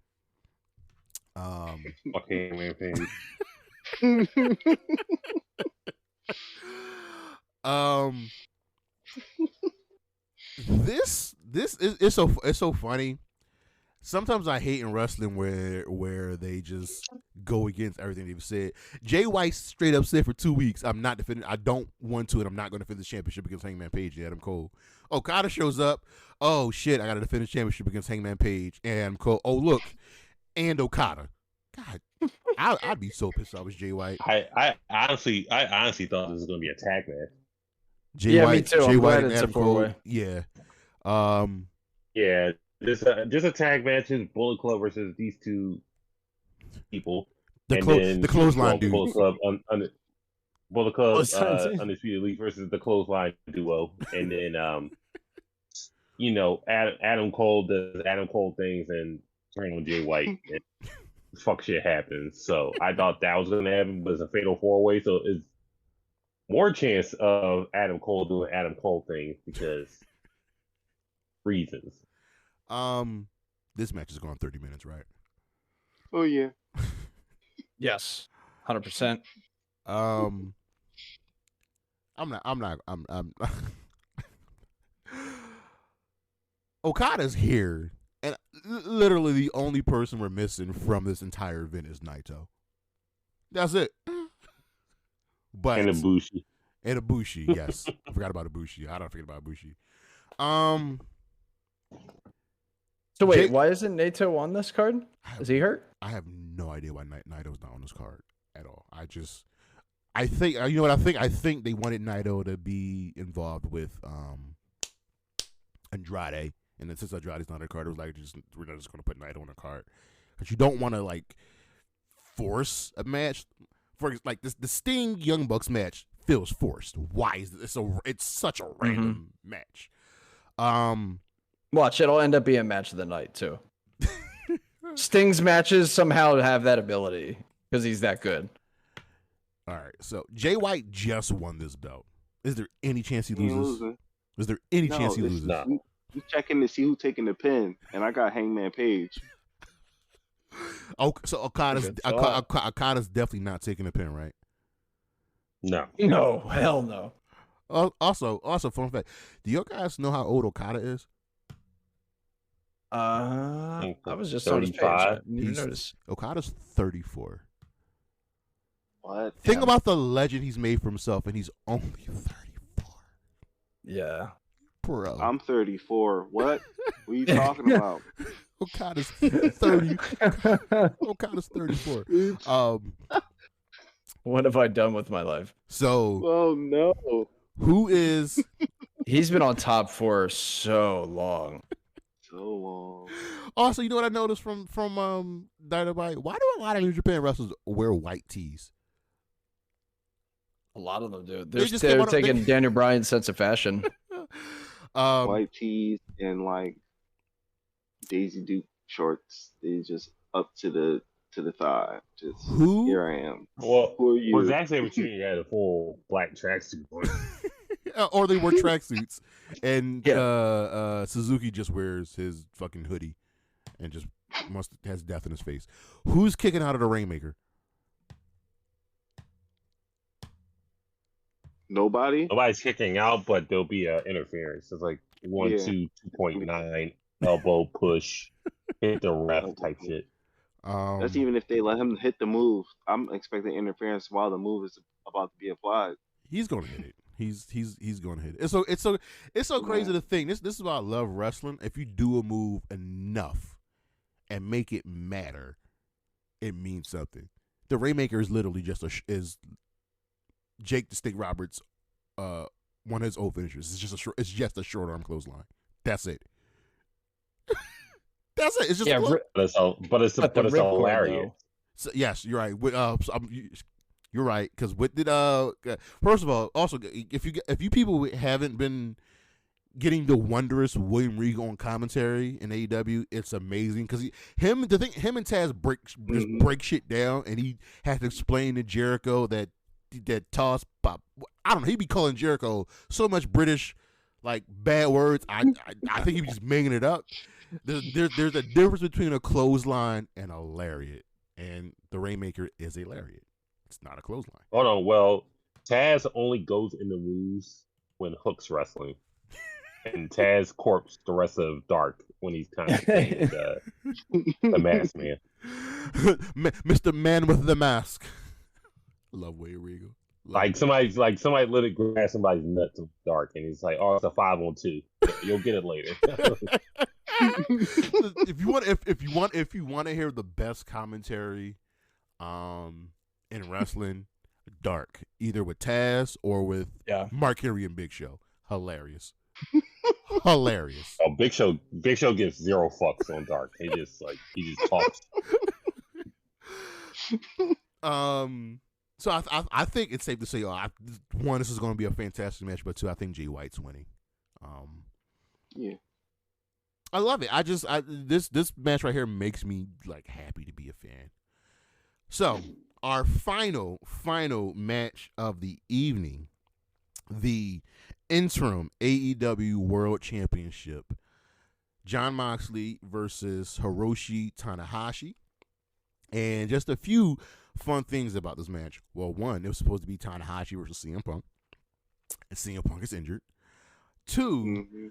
Hangman Page. This is it's so funny. Sometimes I hate in wrestling where they just go against everything they've said. Jay White straight up said for 2 weeks, I'm not defending. I don't want to, and I'm not going to defend the championship against Hangman Page and Adam Cole. Okada shows up. Oh shit, I got to defend the championship against Hangman Page and Adam Cole. Oh look, and Okada. God, I'd be so pissed off as Jay White. I honestly thought this was going to be a tag match. Jay White, me too. Jay I'm White glad and it's a Adam Cole. 4-way. Yeah. Yeah, just a tag match is Bullet Club versus these two people. The clothesline dude. Bullet Club Bullet Club Undisputed Elite versus the clothesline duo, and then Adam Cole does Adam Cole things and turn on Jay White. And fuck shit happens. So I thought that was gonna happen, but it's a fatal 4-way, so it's more chance of Adam Cole doing Adam Cole things because reasons. This match is going 30 minutes, right? Oh yeah. Yes. 100%. I'm Okada's here, and literally the only person we're missing from this entire event is Naito. That's it. But And Ibushi. And Ibushi, yes. I forgot about Ibushi. I don't forget about Ibushi. So wait, why isn't Naito on this card? Is he hurt? I have no idea why Naito's not on this card at all. I think you know what I think? I think they wanted Naito to be involved with Andrade, and then since Andrade's not on the card, it was like we're not just going to put Naito on the card because you don't want to like force a match. For like the Sting Young Bucks match feels forced. Why is this? It's such a random match. Watch, it'll end up being match of the night too. Sting's matches somehow have that ability because he's that good. All right, so Jay White just won this belt. Is there any chance he loses? Is there any chance he loses? No. We checking to see who's taking the pin, and I got Hangman Page. Oh, so Okada's definitely not taking the pin, right? No. No, hell no. Also, fun fact: do you guys know how old Okada is? I was just on his page. I didn't even notice. Okada's 34. What? Think about the legend he's made for himself, and he's only 34. Yeah. Bro. I'm 34. What? What are you talking about? Okada's 30. Okada's 34. What have I done with my life? So. Oh no. Who is? He's been on top for so long. So long. Also, you know what I noticed from Dynamite? Why do a lot of New Japan wrestlers wear white tees? A lot of them do. They're taking Daniel Bryan's sense of fashion. White tees and like Daisy Duke shorts. They just up to the thigh. Just who? Here I am. Well, who are you? Was actually every had a full black tracksuit on. Or they wear tracksuits, and Suzuki just wears his fucking hoodie, and just has death in his face. Who's kicking out of the Rainmaker? Nobody. Nobody's kicking out, but there'll be interference. It's like 2.9 elbow push, hit the ref type shit. That's even if they let him hit the move. I'm expecting interference while the move is about to be applied. He's going to hit it. He's going to hit it. It's so crazy to think. This is why I love wrestling. If you do a move enough and make it matter, it means something. The Rainmaker is literally just is Jake the Snake Roberts, one of his old finishers. It's just a short arm clothesline. That's it. That's it. It's just but it's hilarious. So, yes, you're right. You're right, because what did first of all, also if you people haven't been getting the wondrous William Regal on commentary in AEW, it's amazing because him and Taz break shit down, and he had to explain to Jericho that toss pop. I don't know. He be calling Jericho so much British like bad words. I think he was just making it up. There's a difference between a clothesline and a lariat, and the Rainmaker is a lariat. It's not a clothesline. Hold on. Well, Taz only goes in the moves when Hook's wrestling. And Taz corpse the rest of Dark when he's kind of the mask man. Mr. Man with the mask. Love William Regal. Like somebody literally grab somebody's nuts in Dark, and he's like, "Oh, it's a 5-on-2. You'll get it later." if you want to hear the best commentary, in wrestling, Dark, either with Taz or with Mark Henry and Big Show, hilarious. Hilarious. Oh, Big Show gives zero fucks on Dark. He just talks. So I think it's safe to say, one, this is going to be a fantastic match, but two, I think Jay White's winning. Yeah, I love it. This match right here makes me like happy to be a fan. So our final match of the evening, the interim AEW World Championship, Jon Moxley versus Hiroshi Tanahashi. And just a few fun things about this match. Well, one, it was supposed to be Tanahashi versus CM Punk, and CM Punk is injured. Two,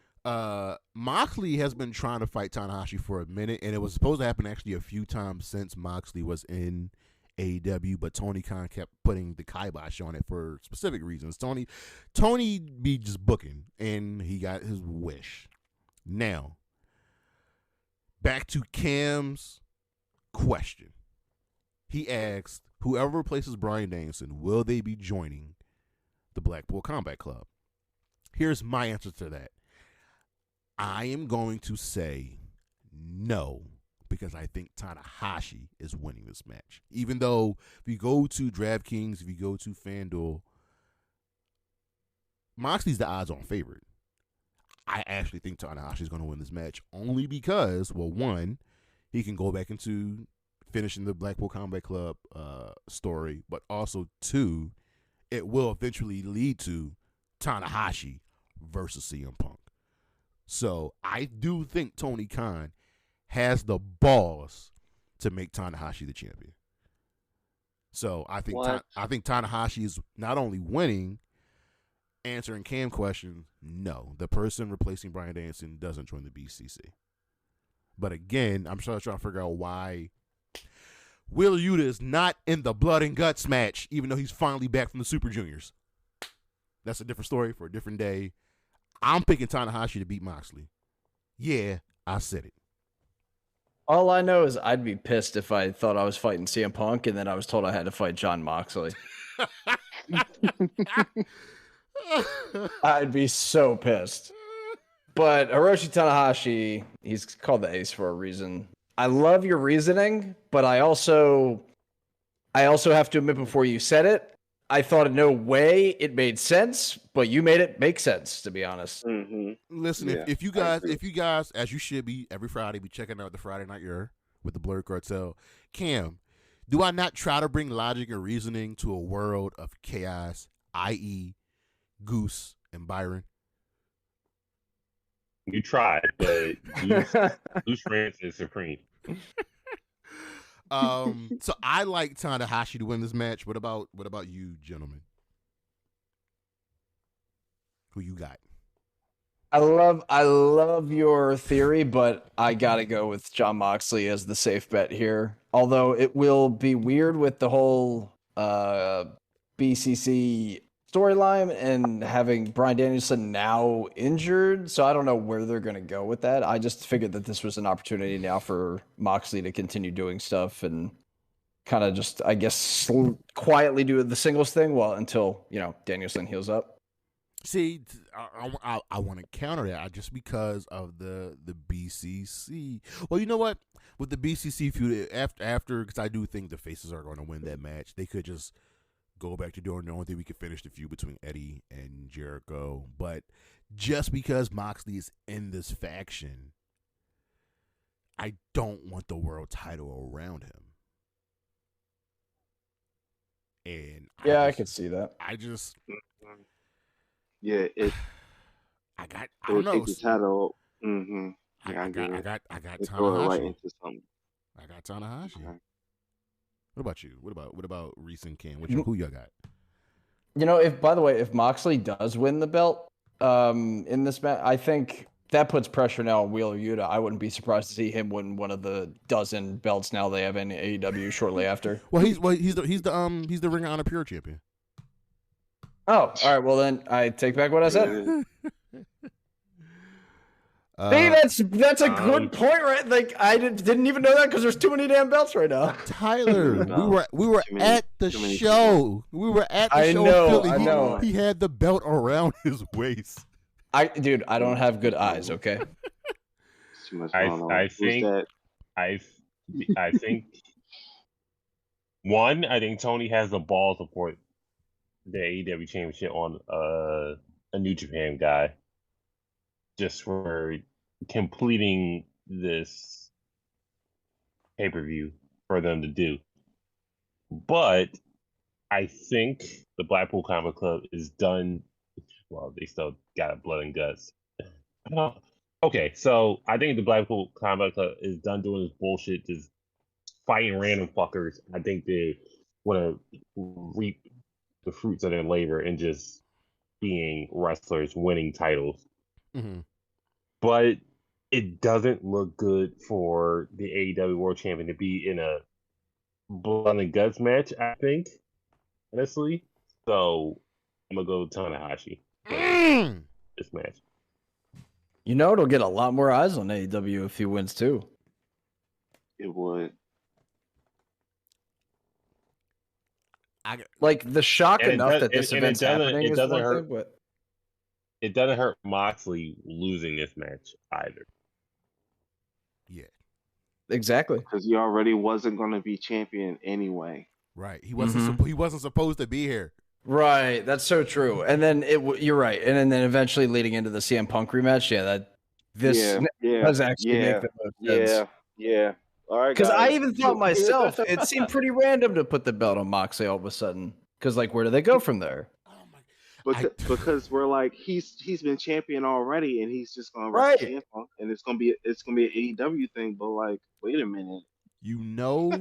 Moxley has been trying to fight Tanahashi for a minute, and it was supposed to happen actually a few times since Moxley was in AEW, but Tony Khan kept putting the kibosh on it for specific reasons. Tony be just booking, and he got his wish. Now, back to Cam's question. He asked, whoever replaces Bryan Danielson, will they be joining the Blackpool Combat Club? Here's my answer to that. I am going to say no, because I think Tanahashi is winning this match. Even though if you go to DraftKings, if you go to FanDuel, Moxley's the odds-on favorite. I actually think Tanahashi is going to win this match only because, well, one, he can go back into finishing the Blackpool Combat Club story, but also two, it will eventually lead to Tanahashi versus CM Punk. So I do think Tony Khan has the balls to make Tanahashi the champion. So I think Tanahashi is not only winning, answering Cam questions. No, the person replacing Bryan Danielson doesn't join the BCC. But again, I'm still trying to figure out why Wheeler Yuta is not in the Blood and Guts match, even though he's finally back from the Super Juniors. That's a different story for a different day. I'm picking Tanahashi to beat Moxley. Yeah, I said it. All I know is I'd be pissed if I thought I was fighting CM Punk and then I was told I had to fight Jon Moxley. I'd be so pissed. But Hiroshi Tanahashi, he's called the ace for a reason. I love your reasoning, but I also have to admit before you said it, I thought in no way it made sense, but you made it make sense, to be honest. Mm-hmm. Listen, Yeah, if you guys, as you should be, every Friday be checking out the Friday Night Year with the Blurred Cartel. Cam, do I not try to bring logic and reasoning to a world of chaos, i.e., Goose and Byron? You tried, but Goose Rance is supreme. So I like Tanahashi to win this match. What about you, gentlemen? Who you got? I love your theory, but I gotta go with Jon Moxley as the safe bet here. Although it will be weird with the whole BCC storyline and having Bryan Danielson now injured, so I don't know where they're gonna go with that. I just figured that this was an opportunity now for Moxley to continue doing stuff and kind of just, I guess, quietly do the singles thing until Danielson heals up. See, I want to counter that just because of the BCC. Well, you know what? with the BCC feud after because I do think the faces are going to win that match. They could just go back to doing the only thing we could finish the feud between Eddie and Jericho. But just because Moxley is in this faction, I don't want the world title around him. And I could see that. I just, yeah, I don't know. The title. I got Tanahashi. Right into something. I got Tanahashi. Okay. What about you? What about Reese and Ken? Who y'all got? If Moxley does win the belt in this match, I think that puts pressure now on Wheeler Yuta. I wouldn't be surprised to see him win one of the dozen belts now they have in AEW shortly after. He's the Ring of Honor Pure champion. Oh, all right. Well, then I take back what I said. See, that's a good point, right? Like I didn't even know that because there's too many damn belts right now. Tyler, we were at the show. We were at the show. I know. He had the belt around his waist. I don't have good eyes. Okay. I think one. I think Tony has the balls to put the AEW championship on a New Japan guy, just for completing this pay-per-view for them to do. But I think the Blackpool Combat Club is done. Well, they still got blood and guts. Okay, so I think the Blackpool Combat Club is done doing this bullshit, just fighting random fuckers. I think they want to reap the fruits of their labor and just being wrestlers, winning titles. Mm-hmm. But it doesn't look good for the AEW World Champion to be in a blood and guts match, I think, honestly. So I'm going to go with Tanahashi for this match. It'll get a lot more eyes on AEW if he wins too. It would. The shock enough that this event's happening is one thing, but it doesn't hurt Moxley losing this match either. Yeah, exactly. Because he already wasn't going to be champion anyway. Right. He wasn't. He wasn't supposed to be here. Right. That's so true. And then you're right. And then eventually leading into the CM Punk rematch, does actually make the most sense. Yeah. All right. Because I even thought myself, it seemed pretty random to put the belt on Moxley all of a sudden. Because where do they go from there? Because we're like he's been champion already, and he's just gonna wrestle CM Punk, and it's gonna be an AEW thing. But wait a minute, you know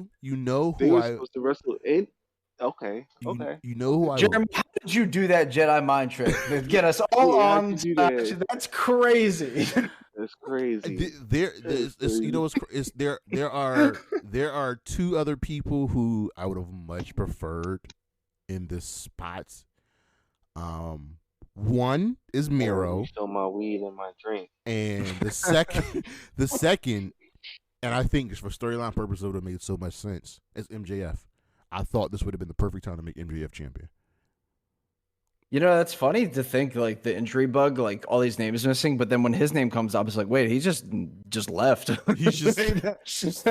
they who were supposed to wrestle in. Okay. You know who Jeremy, how did you do that Jedi mind trick to get us all on? That's crazy. That's crazy. There are two other people who I would have much preferred in this spot. One is Miro. Show my weed and my drink. And the second, and I think for storyline purposes it would have made so much sense, is MJF. I thought this would have been the perfect time to make MJF champion. That's funny to think the injury bug, all these names missing, but then when his name comes up, it's wait, he just left. He's just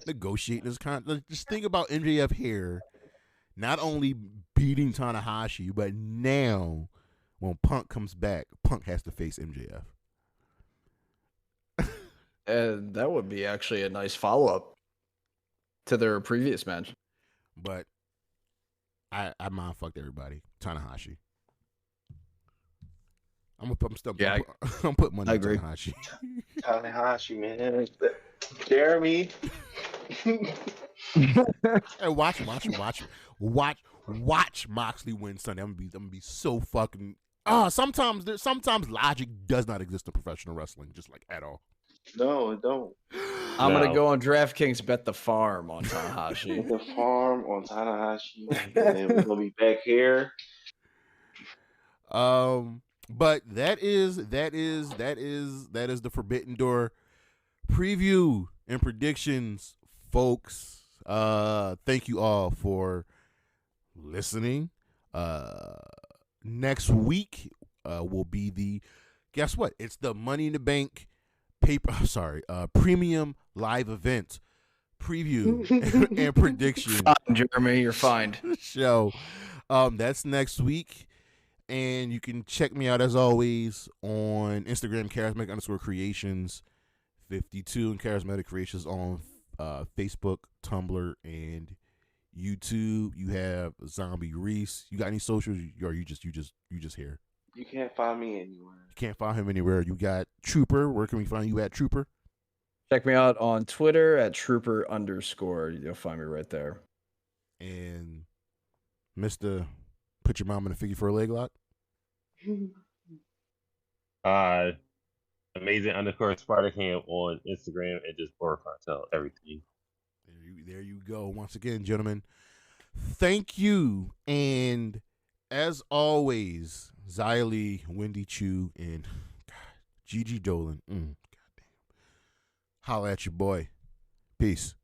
negotiating his contract. Just think about MJF here, not only beating Tanahashi, but now when Punk comes back, Punk has to face MJF. And that would be actually a nice follow-up to their previous match. But I mind fucked everybody. Tanahashi. I'm putting money on Tanahashi. Tanahashi, man. Jeremy. Hey, watch Moxley win Sunday. I'm gonna be so fucking. Sometimes logic does not exist in professional wrestling, just at all. No, it don't. I'm gonna go on DraftKings, bet the farm on Tanahashi. The farm on Tanahashi, and then we're gonna be back here. But that is the Forbidden Door preview and predictions, folks. Thank you all for listening. Next week will be guess what? It's the Money in the Bank premium live event preview and prediction. Fine, Jeremy, you're fine. Show. That's next week. And you can check me out as always on Instagram, charismatic_creations 52, and charismatic creations on Facebook, Tumblr, and YouTube. You have Zombie Reese. You got any socials, or you just here? You can't find me anywhere. You can't find him anywhere. You got Trooper. Where can we find you at, Trooper? Check me out on Twitter at Trooper_. You'll find me right there. And Mr. Put Your Mom in a Figure for a Leg Lock. Amazing_Spider-Ham on Instagram, and just Border Cartel everything. There you go. Once again, gentlemen, thank you. And as always, Xylee, Wendy Chu, and Gigi Dolan. Goddamn. Holla at your boy. Peace.